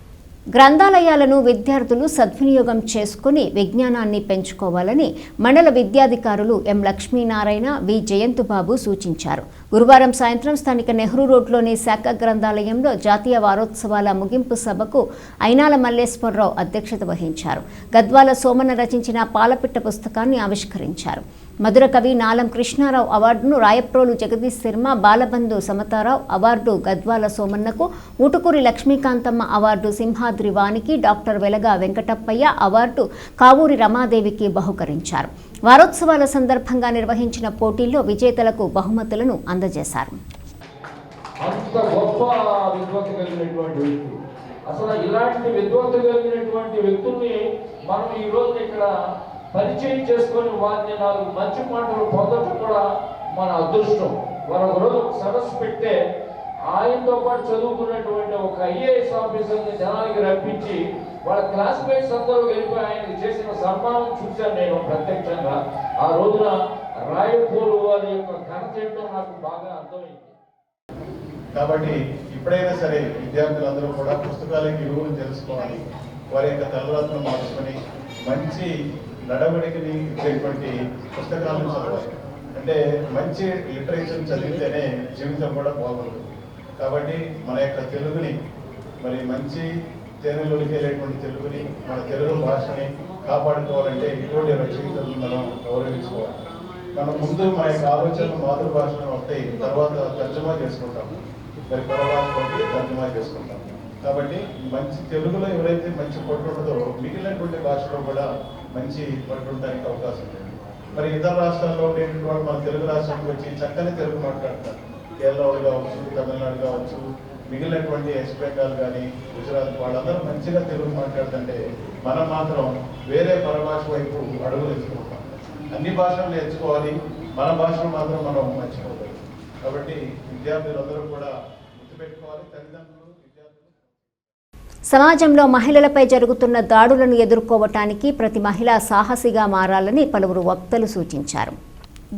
గ్రంథాలయాలను విద్యార్థులు సద్వినియోగం చేసుకుని విజ్ఞానాన్ని పెంచుకోవాలని మండల విద్యాధికారులు ఎం లక్ష్మీనారాయణ, వి జయంతుబాబు సూచించారు. గురువారం సాయంత్రం స్థానిక నెహ్రూ రోడ్లోని శాఖ గ్రంథాలయంలో జాతీయ వారోత్సవాల ముగింపు సభకు అయినాల మల్లేశ్వరరావు అధ్యక్షత వహించారు. గద్వాల సోమన్న రచించిన పాలపిట్ట పుస్తకాన్ని ఆవిష్కరించారు. మధుర కవి నాలం కృష్ణారావు అవార్డును రాయప్రోలు జగదీష్ శర్మ, బాలబంధు సమతారావు అవార్డు గద్వాల సోమన్నకు, ఊటుకూరి లక్ష్మీకాంతమ్మ అవార్డు సింహాద్రి వానికి, డాక్టర్ వెలగా వెంకటప్పయ్య అవార్డు కావూరి రమాదేవికి బహుకరించారు. వారోత్సవాల సందర్భంగా నిర్వహించిన పోటీల్లో విజేతలకు బహుమతులను అందజేశారు. అసలు ఇలాంటి విద్వత్తు కలిగినటువంటి వ్యక్తుల్ని మనం ఈ రోజు ఇక్కడ పరిచయం చేసుకొని వారిని 4 మంచి మాటలు పొందడం కూడా మన అదృష్టం. వారు ఒకరోజు సదస్సు పెడితే ఆయనతో పాటు చదువుకున్నటువంటి ఒక ఐఏఎస్ ఆఫీసర్ని జనానికి రప్పించి వాళ్ళ క్లాస్మేట్స్ అందరూ వెళ్ళిపోయి ఆయనకి చేసిన సన్మానం చూశాను నేను ప్రత్యక్షంగా. ఆ రోజున రాయపూరు వారి యొక్క ఘనత ఏంటో నాకు బాగా అర్థమైంది. కాబట్టి ఇప్పుడైనా సరే విద్యార్థులందరూ కూడా పుస్తకాలకి విలువను తెలుసుకోవాలి, వారి యొక్క తలరాత్రులను మార్చుకొని మంచి నడవడికని ఇచ్చేటువంటి పుస్తకాలను చదవాలి. అంటే మంచి లిటరేచర్ చదివితేనే జీవితం కూడా బాగుంటుంది. కాబట్టి మన యొక్క తెలుగుని మరి మంచి తేనెలోకెళ్ళేటువంటి తెలుగుని, మన తెలుగు భాషని కాపాడుకోవాలంటే ఇటువంటి రచయితలను మనం గౌరవించుకోవాలి. మనం ముందు మన యొక్క ఆలోచనలు మాతృభాషలో వస్తాయి, తర్వాత తర్జుమా చేసుకుంటాం, మరి పరభాషలోకి తర్జుమా చేసుకుంటాం. కాబట్టి మంచి తెలుగులో ఎవరైతే మంచి పట్టు ఉంటుందో మిగిలినటువంటి భాషలో కూడా మంచి పట్టు ఉండడానికి అవకాశం ఉంది. మరి ఇతర రాష్ట్రాల్లో ఉండేటువంటి వాళ్ళు మన తెలుగు రాష్ట్రానికి వచ్చి చక్కని తెలుగు మాట్లాడతారు. కేరళ కావచ్చు, తమిళనాడు కావచ్చు, మిగిలినటువంటి వెస్ట్ బెంగాల్ కానీ గుజరాత్ వాళ్ళందరూ మంచిగా తెలుగు మాట్లాడుతుంటే మనం మాత్రం వేరే పరభాష వైపు అడుగులు వేసుకుంటాం. అన్ని భాషలు నేర్చుకోవాలి, మన భాషను మాత్రం మనం మర్చిపోతాం. కాబట్టి విద్యార్థులందరూ కూడా గుర్తుపెట్టుకోవాలి. తల్లిదండ్రులు, సమాజంలో మహిళలపై జరుగుతున్న దాడులను ఎదుర్కోవటానికి ప్రతి మహిళ సాహసిగా మారాలని పలువురు వక్తలు సూచించారు.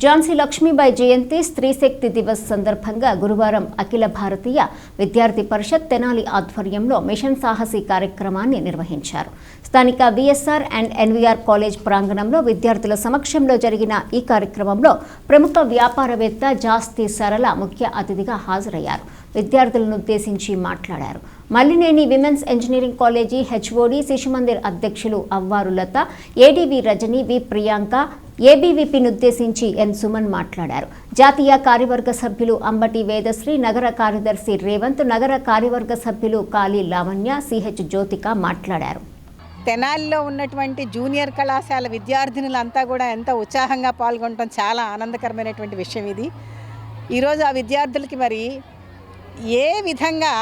ఝాన్సీ లక్ష్మీబాయి జయంతి స్త్రీ శక్తి దివస్ సందర్భంగా గురువారం అఖిల భారతీయ విద్యార్థి పరిషత్ తెనాలి ఆధ్వర్యంలో మిషన్ సాహసి కార్యక్రమాన్ని నిర్వహించారు. స్థానిక విఎస్ఆర్ అండ్ ఎన్వీఆర్ కాలేజ్ ప్రాంగణంలో విద్యార్థుల సమక్షంలో జరిగిన ఈ కార్యక్రమంలో ప్రముఖ వ్యాపారవేత్త జాస్తి సరళ ముఖ్య అతిథిగా హాజరయ్యారు. విద్యార్థులను ఉద్దేశించి మాట్లాడారు. Mallineni women's engineering college HOD Shishumandir అధ్యక్షులు అవ్వారు లత, ఏడీవీ రజని, వి ప్రియాంక, ఏబీవీపీని ఉద్దేశించి ఎన్ సుమన్ మాట్లాడారు. జాతీయ కార్యవర్గ సభ్యులు అంబటి వేదశ్రీ, నగర కార్యదర్శి రేవంత్, నగర కార్యవర్గ సభ్యులు కాళీ లావణ్య, సిహెచ్ జ్యోతిక మాట్లాడారు. తెనాలిలో ఉన్నటువంటి జూనియర్ కళాశాల విద్యార్థినులంతా కూడా ఎంత ఉత్సాహంగా పాల్గొనడం చాలా ఆనందకరమైనటువంటి విషయం ఇది. ఈరోజు ఆ విద్యార్థులకి మరి ఏ విధంగా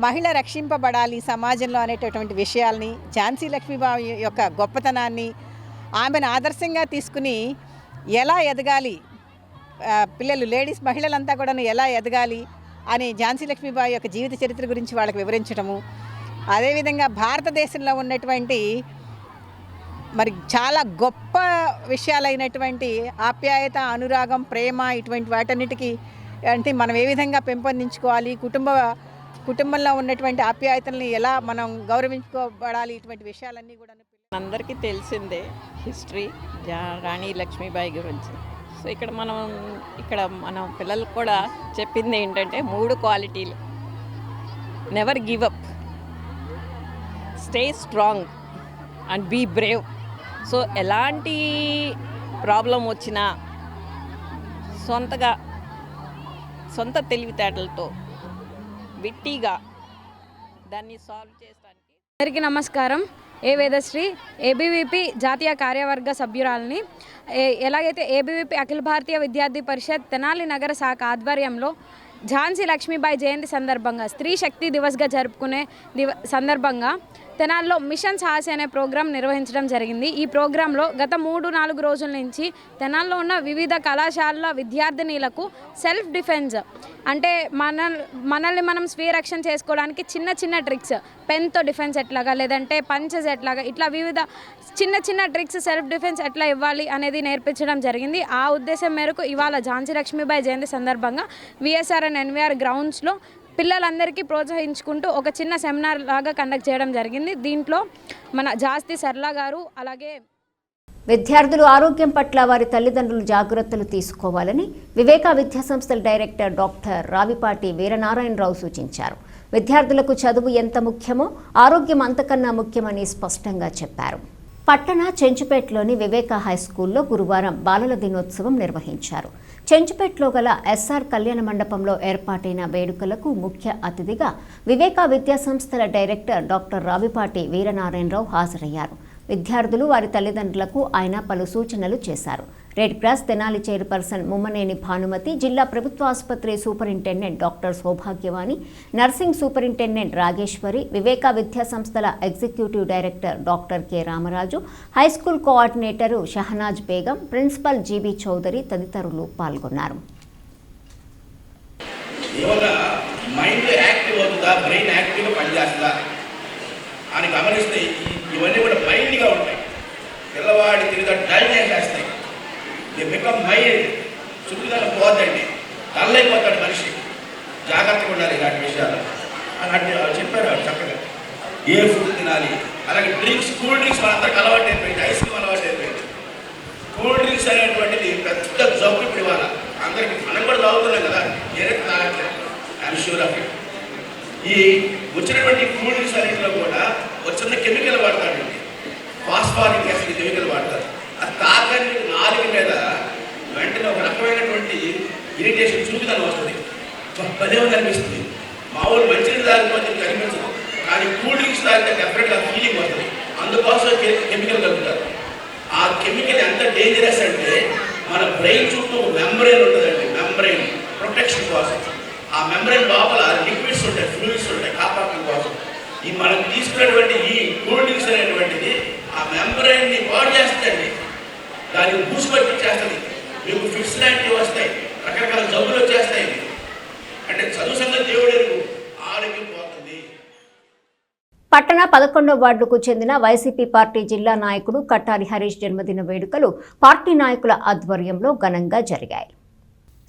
మహిళ రక్షింపబడాలి సమాజంలో అనేటటువంటి విషయాల్ని, ఝాన్సీ లక్ష్మీబాయి యొక్క గొప్పతనాన్ని, ఆమెను ఆదర్శంగా తీసుకుని ఎలా ఎదగాలి, పిల్లలు లేడీస్ మహిళలంతా కూడా ఎలా ఎదగాలి అని ఝాన్సీ లక్ష్మీబాయి యొక్క జీవిత చరిత్ర గురించి వాళ్ళకి వివరించడము, అదేవిధంగా భారతదేశంలో ఉన్నటువంటి మరి చాలా గొప్ప విషయాలైనటువంటి ఆప్యాయత, అనురాగం, ప్రేమ, ఇటువంటి వాటన్నిటికీ అంటే మనం ఏ విధంగా పెంపొందించుకోవాలి, కుటుంబంలో ఉన్నటువంటి ఆప్యాయతల్ని ఎలా మనం గౌరవించుకోబడాలి, ఇటువంటి విషయాలన్నీ కూడా అందరికీ తెలిసిందే హిస్టరీ రాణి లక్ష్మీబాయి గురించి. సో ఇక్కడ మన పిల్లలకు కూడా చెప్పింది ఏంటంటే 3 క్వాలిటీలు. Never give up, stay strong and be brave. So ఎలాంటి ప్రాబ్లం వచ్చినా సొంత తెలివితేటలతో విట్టిగా దాన్ని సాల్వ్ చేయడానికి. అందరికీ నమస్కారం. వేదశ్రీ, ఏబీవీపీ జాతీయ కార్యవర్గ సభ్యురాలని. ఎలాగైతే ఏబీవీపీ అఖిల భారతీయ విద్యార్థి పరిషత్ తెనాలి నగర శాఖ ఆధ్వర్యంలో ఝాన్సీ లక్ష్మీబాయి జయంతి సందర్భంగా స్త్రీ శక్తి దివస్గా జరుపుకునే సందర్భంగా తెనాల్లో మిషన్ సాహసి అనే ప్రోగ్రాం నిర్వహించడం జరిగింది. ఈ ప్రోగ్రాంలో గత 3-4 రోజుల నుంచి తెనాల్లో ఉన్న వివిధ కళాశాలల విద్యార్థినీలకు సెల్ఫ్ డిఫెన్స్ అంటే మనల్ని మనం స్వీయ రక్షణ చేసుకోవడానికి చిన్న ట్రిక్స్, పెన్తో డిఫెన్స్ ఎట్లాగా, లేదంటే పంచెస్ ఎట్లాగా, ఇట్లా వివిధ చిన్న ట్రిక్స్ సెల్ఫ్ డిఫెన్స్ ఎట్లా ఇవ్వాలి అనేది నేర్పించడం జరిగింది. ఆ ఉద్దేశం మేరకు ఇవాళ ఝాన్సీ లక్ష్మీబాయి జయంతి సందర్భంగా విఎస్ఆర్ అండ్ ఎన్వీఆర్ గ్రౌండ్స్లో పిల్లలందరికీ ప్రోత్సహించుకుంటూ ఒక చిన్న సెమినార్ లాగా కండక్ట్ చేయడం జరిగింది. దీంట్లో మన జాస్తి సర్లా గారు, అలాగే విద్యార్థులు ఆరోగ్యం పట్ల వారి తల్లిదండ్రులు జాగ్రత్తలు తీసుకోవాలని వివేకా విద్యాసంస్థల డైరెక్టర్ డాక్టర్ రావిపాటి వీరనారాయణరావు సూచించారు. విద్యార్థులకు చదువు ఎంత ముఖ్యమో ఆరోగ్యం అంతకన్నా ముఖ్యమని స్పష్టంగా చెప్పారు. పట్టణ చెంచుపేటలోని వివేకా హైస్కూల్లో గురువారం బాలల దినోత్సవం నిర్వహించారు. చెంచుపేటలో గల ఎస్ఆర్ కళ్యాణ మండపంలో ఏర్పాటైన వేడుకలకు ముఖ్య అతిథిగా వివేకా విద్యాసంస్థల డైరెక్టర్ డాక్టర్ రావిపాటి వీరనారాయణరావు హాజరయ్యారు. విద్యార్థులు, వారి తల్లిదండ్రులకు ఆయన పలు సూచనలు చేశారు. Red cross Tenali chairperson Mummaneni Bhanumathi, జిల్లా ప్రభుత్వ ఆసుపత్రి superintendent doctor Soubhagyavani, nursing superintendent Rageswari, Viveka విద్యాసంస్థల executive director doctor K Ramaraju, high school coordinator Shahnaz Begum, principal GB Chowdary తదితరులు పాల్గొన్నారు. అని గమనిస్తే ఇవన్నీ కూడా మైండ్గా ఉంటాయి. పిల్లవాడి తిరిగి డల్ చేసేస్తాయి. బికమ్ మైండ్ చుట్టుగా పోతండి, డల్ అయిపోతాడు మనిషి. జాగ్రత్తగా ఉండాలి ఇలాంటి విషయాలు. అలాంటి చెప్పారు చక్కగా. ఏ ఫుడ్ తినాలి, అలాగే డ్రింక్స్, కూల్ డ్రింక్స్ మనందరికి అలవాటు అయిపోయింది, ఐస్ క్రీమ్ అలవాటు అయిపోయింది. కూల్ డ్రింక్స్ అనేటువంటిది పెద్ద జబ్బు ఇప్పుడు ఇవాళ అందరికి. మనం కూడా తాగుతున్నాం కదా, నేనే తాగట్లేదు, ఐఎమ్ షూర్ ఆఫ్ ఇట్. ఈ వచ్చినటువంటి కూల్ డ్రింక్స్ అన్నింటిలో కూడా వచ్చిన కెమికల్ వాడతాడండి, ఫాస్ఫారిక్ యాసిడ్ కెమికల్ వాడతారు. అది తాగని నాలుగు మీద వెంటనే ఒక రకమైనటువంటి ఇరిటేషన్, చురుకుదనం వస్తుంది, పదేమో కనిపిస్తుంది. మామూలు మంచినీళ్ళు తాగిపోతే కనిపించదు, కానీ కూల్ డ్రింక్స్ తాగితే డెఫినెట్గా ఫీలింగ్ వస్తుంది. అందుకోసం కెమికల్ కలుపుతారు. ఆ కెమికల్ ఎంత డేంజరస్ అంటే మన బ్రెయిన్ చుట్టూ మెంబ్రెయిన్ ఉంటుందండి, మెంబ్రెయిన్ ప్రొటెక్షన్ కోసం. ఆ మెంబ్రెయిన్ లోపల లిక్విడ్స్ ఉంటాయి, ఫ్లూయిడ్స్ ఉంటాయి కాపాడటం కోసం. ఈ మనం తీసుకున్నటువంటి ఈ కూల్ డ్రింక్స్ అనేటువంటిది ఆ మెంబ్రెయిన్ని పాడు చేస్తుందండి, దాన్ని మూసిపట్టి చేస్తుంది. మీకు ఫిట్స్ లాంటివి వస్తాయి, రకరకాల జబ్బులు వచ్చేస్తాయి. అంటే చదువు సంగతి దేవుడు ఆరోగ్యం పోతుంది. పట్టణ 11వ వార్డుకు చెందిన వైసీపీ పార్టీ జిల్లా నాయకుడు కట్టారి హరీష్ జన్మదిన వేడుకలు పార్టీ నాయకుల ఆధ్వర్యంలో ఘనంగా జరిగాయి.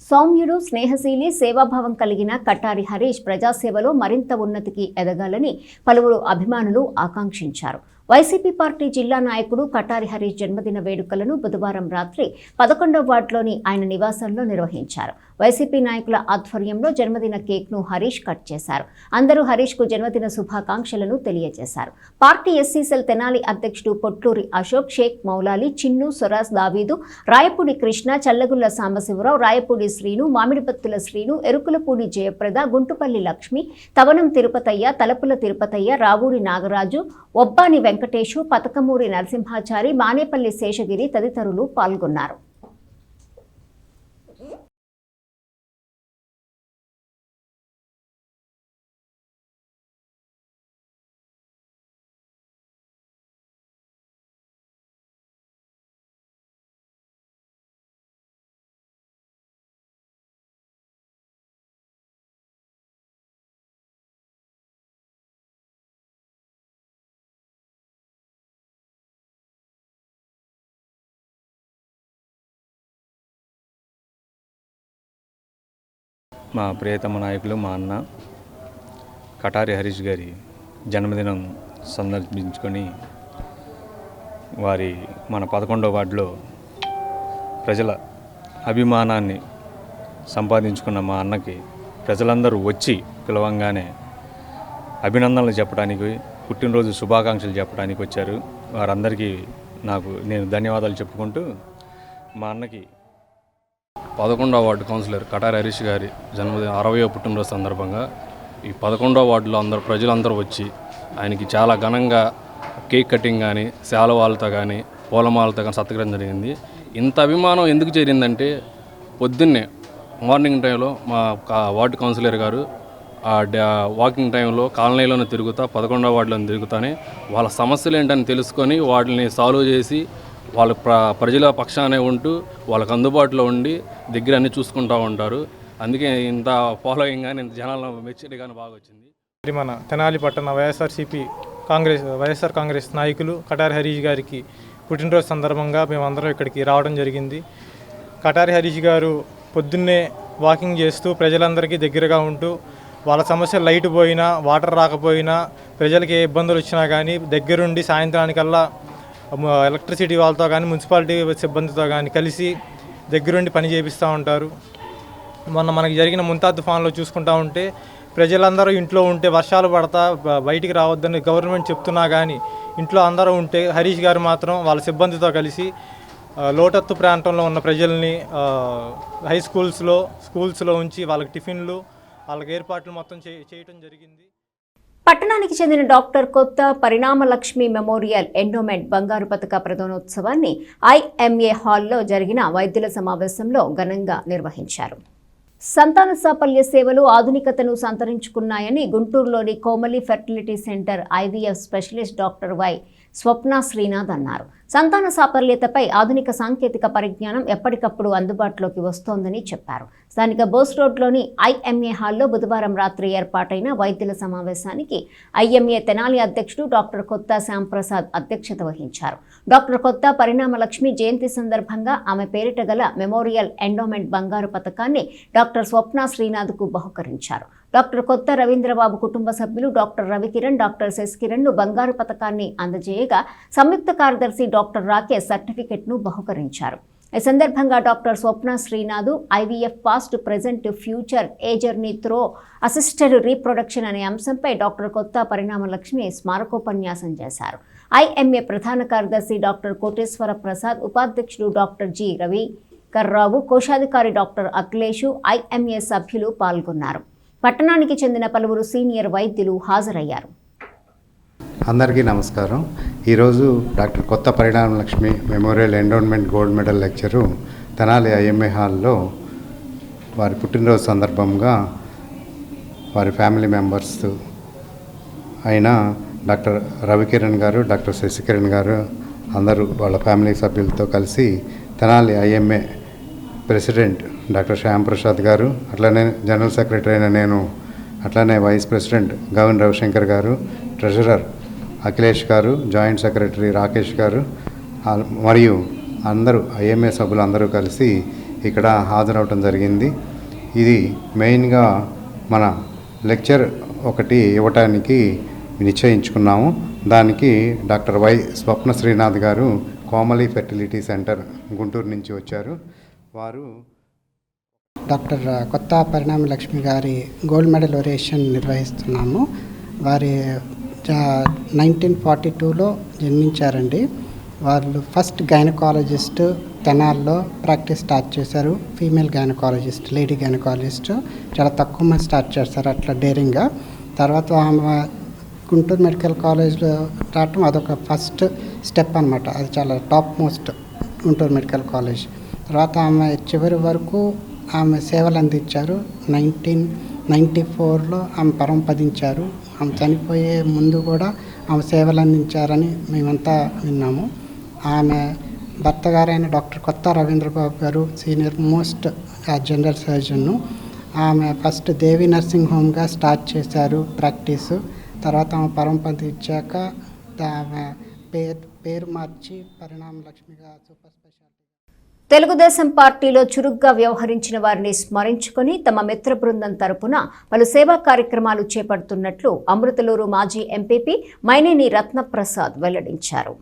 సౌమ్యుడు, స్నేహశీలి, సేవాభావం కలిగిన కట్టారి హరీష్ ప్రజాసేవలో మరింత ఉన్నతికి ఎదగాలని పలువురు అభిమానులు ఆకాంక్షించారు. వైసీపీ పార్టీ జిల్లా నాయకుడు కట్టారి హరీష్ జన్మదిన వేడుకలను బుధవారం రాత్రి 11వ వార్డులోని ఆయన నివాసంలో నిర్వహించారు. వైసీపీ నాయకుల ఆధ్వర్యంలో జన్మదిన కేక్ను హరీష్ కట్ చేశారు. అందరూ హరీష్కు జన్మదిన శుభాకాంక్షలను తెలియజేశారు. పార్టీ ఎస్సీ సెల్ తెనాలి అధ్యక్షుడు పొట్లూరి అశోక్, షేక్ మౌలాలి, చిన్ను, సొరాస్ దావీదు, రాయపూడి కృష్ణ, చల్లగుల్ల సాంబశివరావు, రాయపూడి శ్రీను, మామిడిపత్తుల శ్రీను, ఎరుకులపూడి జయప్రద, గుంటుపల్లి లక్ష్మి, తవనం తిరుపతయ్య, తలపుల తిరుపతయ్య, రావూరి నాగరాజు, ఒబ్బాని వెంకటేశు, పతకమూరి నరసింహాచారి, మానేపల్లి శేషగిరి తదితరులు పాల్గొన్నారు. మా ప్రియతమ నాయకులు, మా అన్న కటారి హరీష్ గారి జన్మదినం సందర్భించుకొని వారి మన 11వ వార్డులో ప్రజల అభిమానాన్ని సంపాదించుకున్న మా అన్నకి ప్రజలందరూ వచ్చి పిలవంగానే అభినందనలు చెప్పడానికి, పుట్టినరోజు శుభాకాంక్షలు చెప్పడానికి వచ్చారు. వారందరికీ నేను ధన్యవాదాలు చెప్పుకుంటూ మా అన్నకి 11వ వార్డు కౌన్సిలర్ కటారి హరీష్ గారి జన్మదిన 60వ పుట్టినరోజు సందర్భంగా ఈ 11వ వార్డులో ప్రజలందరూ వచ్చి ఆయనకి చాలా ఘనంగా కేక్ కటింగ్ కానీ, శాలువాలతో కానీ, పూలమాలతో కానీ సత్కరించడం జరిగింది. ఇంత అభిమానం ఎందుకు చేరిందంటే పొద్దున్నే మార్నింగ్ టైంలో మా వార్డు కౌన్సిలర్ గారు వాకింగ్ టైంలో కాలనీలోనే తిరుగుతా 11వ వార్డులోనే తిరుగుతానే వాళ్ళ సమస్యలు ఏంటని తెలుసుకొని వాటిని సాల్వ్ చేసి వాళ్ళ ప్రజల పక్షానే ఉంటూ వాళ్ళకు అందుబాటులో ఉండి దగ్గర అన్నీ చూసుకుంటూ ఉంటారు. అందుకే ఇంత ఫాలోయింగ్ కానీ ఇంత జనాల మెచ్యూరిటీ కానీ బాగా వచ్చింది. మన తెనాలి పట్టణ వైఎస్ఆర్ కాంగ్రెస్ నాయకులు కటారి హరీష్ గారికి పుట్టినరోజు సందర్భంగా మేమందరం ఇక్కడికి రావడం జరిగింది. కటారి హరీష్ గారు పొద్దున్నే వాకింగ్ చేస్తూ ప్రజలందరికీ దగ్గరగా ఉంటూ వాళ్ళ సమస్య లైట్ పోయినా, వాటర్ రాకపోయినా, ప్రజలకి ఏ ఇబ్బందులు వచ్చినా కానీ దగ్గరుండి సాయంత్రానికల్లా ఎలక్ట్రిసిటీ వాళ్ళతో కానీ, మున్సిపాలిటీ సిబ్బందితో కానీ కలిసి దగ్గరుండి పని చేపిస్తూ ఉంటారు. మనకి జరిగిన ముంతాజ్ తుఫాన్లో చూసుకుంటూ ఉంటే ప్రజలందరూ ఇంట్లో ఉంటే వర్షాలు పడతా బయటికి రావద్దని గవర్నమెంట్ చెప్తున్నా కానీ ఇంట్లో అందరూ ఉంటే హరీష్ గారు మాత్రం వాళ్ళ సిబ్బందితో కలిసి లోతట్టు ప్రాంతంలో ఉన్న ప్రజల్ని హై స్కూల్స్లో ఉంచి వాళ్ళకి టిఫిన్లు, వాళ్ళకి ఏర్పాట్లు మొత్తం చేయటం జరిగింది. పట్టణానికి చెందిన doctor Kotha Parinamalakshmi memorial endowment బంగారు పతక ప్రదానోత్సవాన్ని ఐఎంఏ హాల్లో జరిగిన వైద్యుల సమావేశంలో ఘనంగా నిర్వహించారు. సంతాన సాఫల్య సేవలు ఆధునికతను సంతరించుకున్నాయని గుంటూరులోని Komali fertility centre IVF specialist doctor Y Swapna Srinath అన్నారు. సంతాన సాఫల్యతపై ఆధునిక సాంకేతిక పరిజ్ఞానం ఎప్పటికప్పుడు అందుబాటులోకి వస్తోందని చెప్పారు. స్థానిక బోస్ రోడ్లోని ఐఎంఏ హాల్లో బుధవారం రాత్రి ఏర్పాటైన వైద్యుల సమావేశానికి ఐఎంఏ తెనాలి అధ్యక్షుడు డాక్టర్ కొత్త శ్యాంప్రసాద్ అధ్యక్షత వహించారు. డాక్టర్ కొత్త పరిణామలక్ష్మి జయంతి సందర్భంగా ఆమె పేరిట గల మెమోరియల్ ఎండోమెంట్ బంగారు పతకాన్ని డాక్టర్ స్వప్న శ్రీనాథ్కు బహుకరించారు. డాక్టర్ కొత్త రవీంద్రబాబు కుటుంబ సభ్యులు డాక్టర్ రవికిరణ్, డాక్టర్ శశికిరణ్ను బంగారు పతకాన్ని అందజేయగా సంయుక్త కార్యదర్శి డాక్టర్ రాకేష్ సర్టిఫికెట్ను బహుకరించారు. ఈ సందర్భంగా డాక్టర్ స్వప్న Srinath IVF past, present, future, ఏ జర్నీ త్రో అసిస్టెడ్ రీప్రొడక్షన్ అనే అంశంపై డాక్టర్ కొత్త పరిణామలక్ష్మి స్మారకోపన్యాసం చేశారు. ఐఎంఏ ప్రధాన కార్యదర్శి డాక్టర్ కోటేశ్వర ప్రసాద్, ఉపాధ్యక్షుడు డాక్టర్ జి రవికర్రావు, కోశాధికారి డాక్టర్ అఖిలేషు, ఐఎంఏ సభ్యులు పాల్గొన్నారు. పట్టణానికి చెందిన పలువురు సీనియర్ వైద్యులు హాజరయ్యారు. అందరికీ నమస్కారం. ఈరోజు doctor Kotha Parinamalakshmi memorial endowment gold medal lecture Tenali IMA హాల్లో వారి పుట్టినరోజు సందర్భంగా వారి ఫ్యామిలీ మెంబర్స్ అయిన డాక్టర్ రవికిరణ్ గారు, డాక్టర్ శశికిరణ్ గారు అందరూ వాళ్ళ ఫ్యామిలీ సభ్యులతో కలిసి Tenali IMA president doctor Shyamprasad గారు, అట్లనే జనరల్ సెక్రటరీ అయిన నేను, అట్లనే వైస్ ప్రెసిడెంట్ గౌన్ రవిశంకర్ గారు, ట్రెజరర్ అఖిలేష్ గారు, జాయింట్ సెక్రటరీ రాకేష్ గారు మరియు అందరూ ఐఎంఏ సభ్యులు అందరూ కలిసి ఇక్కడ హాజరవటం జరిగింది. ఇది మెయిన్గా మన లెక్చర్ ఒకటి ఇవ్వటానికి నిశ్చయించుకున్నాము. దానికి డాక్టర్ వై స్వప్న శ్రీనాథ్ గారు కోమలి ఫెర్టిలిటీ సెంటర్ గుంటూరు నుంచి వచ్చారు. వారు డాక్టర్ కొత్త పరిణామలక్ష్మి గారి గోల్డ్ మెడల్ ఒరేషన్ నిర్వహిస్తున్నాము. వారి 1942లో జన్మించారండి. వాళ్ళు ఫస్ట్ గైనకాలజిస్ట్ తెనాల్లో ప్రాక్టీస్ స్టార్ట్ చేశారు. ఫీమేల్ గైనకాలజిస్ట్, లేడీ గైనకాలజిస్ట్ చాలా తక్కువ మంది స్టార్ట్ చేస్తారు అట్లా డేరింగ్గా. తర్వాత ఆమె గుంటూరు మెడికల్ కాలేజ్లో రావటం అదొక ఫస్ట్ స్టెప్ అనమాట. అది చాలా top most Guntur medical college. తర్వాత ఆమె చివరి వరకు ఆమె సేవలు అందించారు. 1994లో ఆమె పరమపదించారు. ఆమె చనిపోయే ముందు కూడా ఆమె సేవలు అందించారని మేమంతా విన్నాము. ఆమె భర్త గారైన డాక్టర్ కొత్త రవీంద్రబాబు గారు సీనియర్ మోస్ట్ జనరల్ సర్జన్. ఆమె ఫస్ట్ దేవి నర్సింగ్ హోమ్గా స్టార్ట్ చేశారు ప్రాక్టీసు. తర్వాత ఆమె పరమపదించాక ఆమె పేరు మార్చి పరిణామలక్ష్మిగా సూపర్ స్పెషాలిటీ. తెలుగుదేశం పార్టీలో చురుగ్గా వ్యవహరించిన వారిని స్మరించుకొని తమ మిత్ర బృందం తరపున పలు సేవా కార్యక్రమాలు చేపడుతున్నట్లు అమృతలూరు మాజీ ఎంపీపీ మైనేని రత్నప్రసాద్ వెల్లడించారు.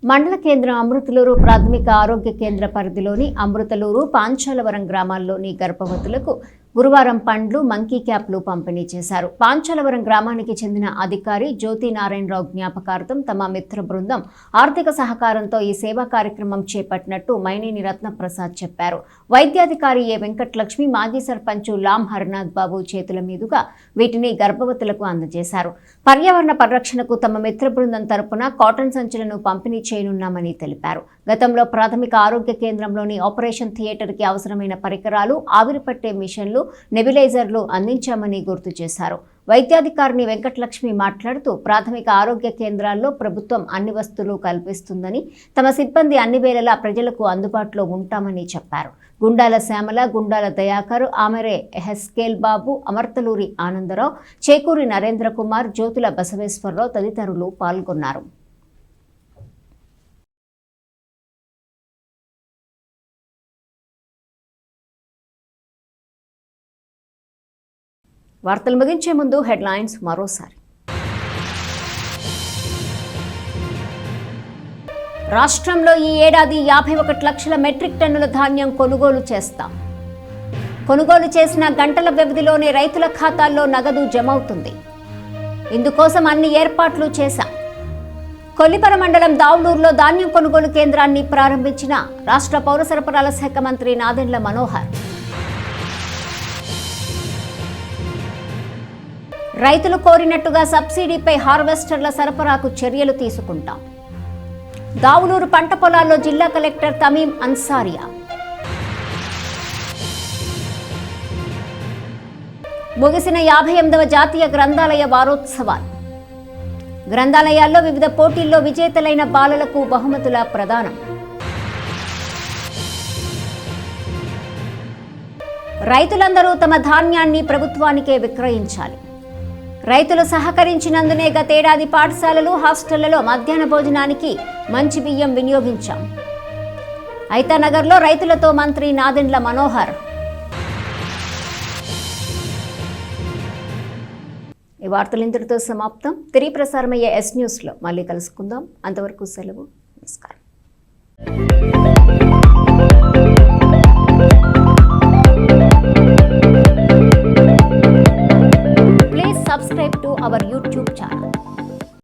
మండల కేంద్రం అమృతలూరు ప్రాథమిక ఆరోగ్య కేంద్ర పరిధిలోని అమృతలూరు పాంచాలవరం గ్రామాల్లోని గర్భవతులకు గురువారం పండ్లు మంకీ క్యాప్లు పంపిణీ చేశారు. పాంచాలవరం గ్రామానికి చెందిన అధికారి జ్యోతి నారాయణరావు జ్ఞాపకార్థం తమ మిత్ర బృందం ఆర్థిక సహకారంతో ఈ సేవా కార్యక్రమం చేపట్టినట్టు మైనేని రత్నప్రసాద్ చెప్పారు. వైద్యాధికారి ఏ వెంకటలక్ష్మి, మాజీ సర్పంచ్ లాం హరినాథ్ బాబు చేతుల మీదుగా వీటిని గర్భవతులకు అందజేశారు. పర్యావరణ పరిరక్షణకు తమ మిత్ర బృందం తరపున కాటన్ సంచులను పంపిణీ చేయనున్నామని తెలిపారు. గతంలో ప్రాథమిక ఆరోగ్య కేంద్రంలోని ఆపరేషన్ థియేటర్కి అవసరమైన పరికరాలు, ఆవిరి పట్టే మిషన్లు, నెబిలైజర్లు అందించామని గుర్తు చేశారు. వైద్యాధికారిని వెంకటలక్ష్మి మాట్లాడుతూ ప్రాథమిక ఆరోగ్య కేంద్రాల్లో ప్రభుత్వం అన్ని వస్తువులు కల్పిస్తుందని, తమ సిబ్బంది అన్ని వేళలా ప్రజలకు అందుబాటులో ఉంటామని చెప్పారు. గుండాల శ్యామల, గుండాల దయాకర్, ఆమెరే ఎహెస్కేల్ బాబు, అమర్తలూరి ఆనందరావు, చేకూరి నరేంద్ర కుమార్, జ్యోతుల బసవేశ్వరరావు తదితరులు పాల్గొన్నారు. వార్తలు ముగించే ముందు హెడ్లైన్స్ మరోసారి. రాష్ట్రంలో ఈ ఏడాది 51 లక్షల మెట్రిక్ టన్నుల ధాన్యం కొనుగోలు చేస్తాం. కొనుగోలు చేసిన గంటల వ్యవధిలోనే రైతుల ఖాతాల్లో నగదు జమ అవుతుంది. ఇందుకోసం అన్ని ఏర్పాట్లు చేశాం. కొల్లిపర మండలం దావులూరులో ధాన్యం కొనుగోలు కేంద్రాన్ని ప్రారంభించిన రాష్ట్ర పౌర సరఫరాల శాఖ మంత్రి నాదెండ్ల మనోహర్. రైతులు కోరినట్టుగా సబ్సిడీపై హార్వెస్టర్ల సరఫరాకు చర్యలు తీసుకుంటాం. దావులూరు పంట పొలాల్లో జిల్లా కలెక్టర్ తమీం అన్సారియా. ముగిసిన 58వ జాతీయ గ్రంథాలయ వారోత్సవాలు. గ్రంథాలయాల్లో వివిధ పోటీల్లో విజేతలైన బాలలకు బహుమతుల ప్రదానం. రైతులందరూ తమ ధాన్యాన్ని ప్రభుత్వానికే విక్రయించాలి. రైతులు సహకరించినందునే గతేడాది పాఠశాలలు, హాస్టళ్లలో మధ్యాహ్న భోజనానికి మంచి బియ్యం వినియోగించాం. ఐతానగర్లో రైతులతో మంత్రి నాదెండ్ల మనోహర్. ఈ వార్తలు ఇంతటితో సమాప్తం. తిరిగి ప్రసారమయ్యే ఎస్ న్యూస్లో మళ్ళీ కలుసుకుందాం. అంతవరకు సెలవు. నమస్కారం.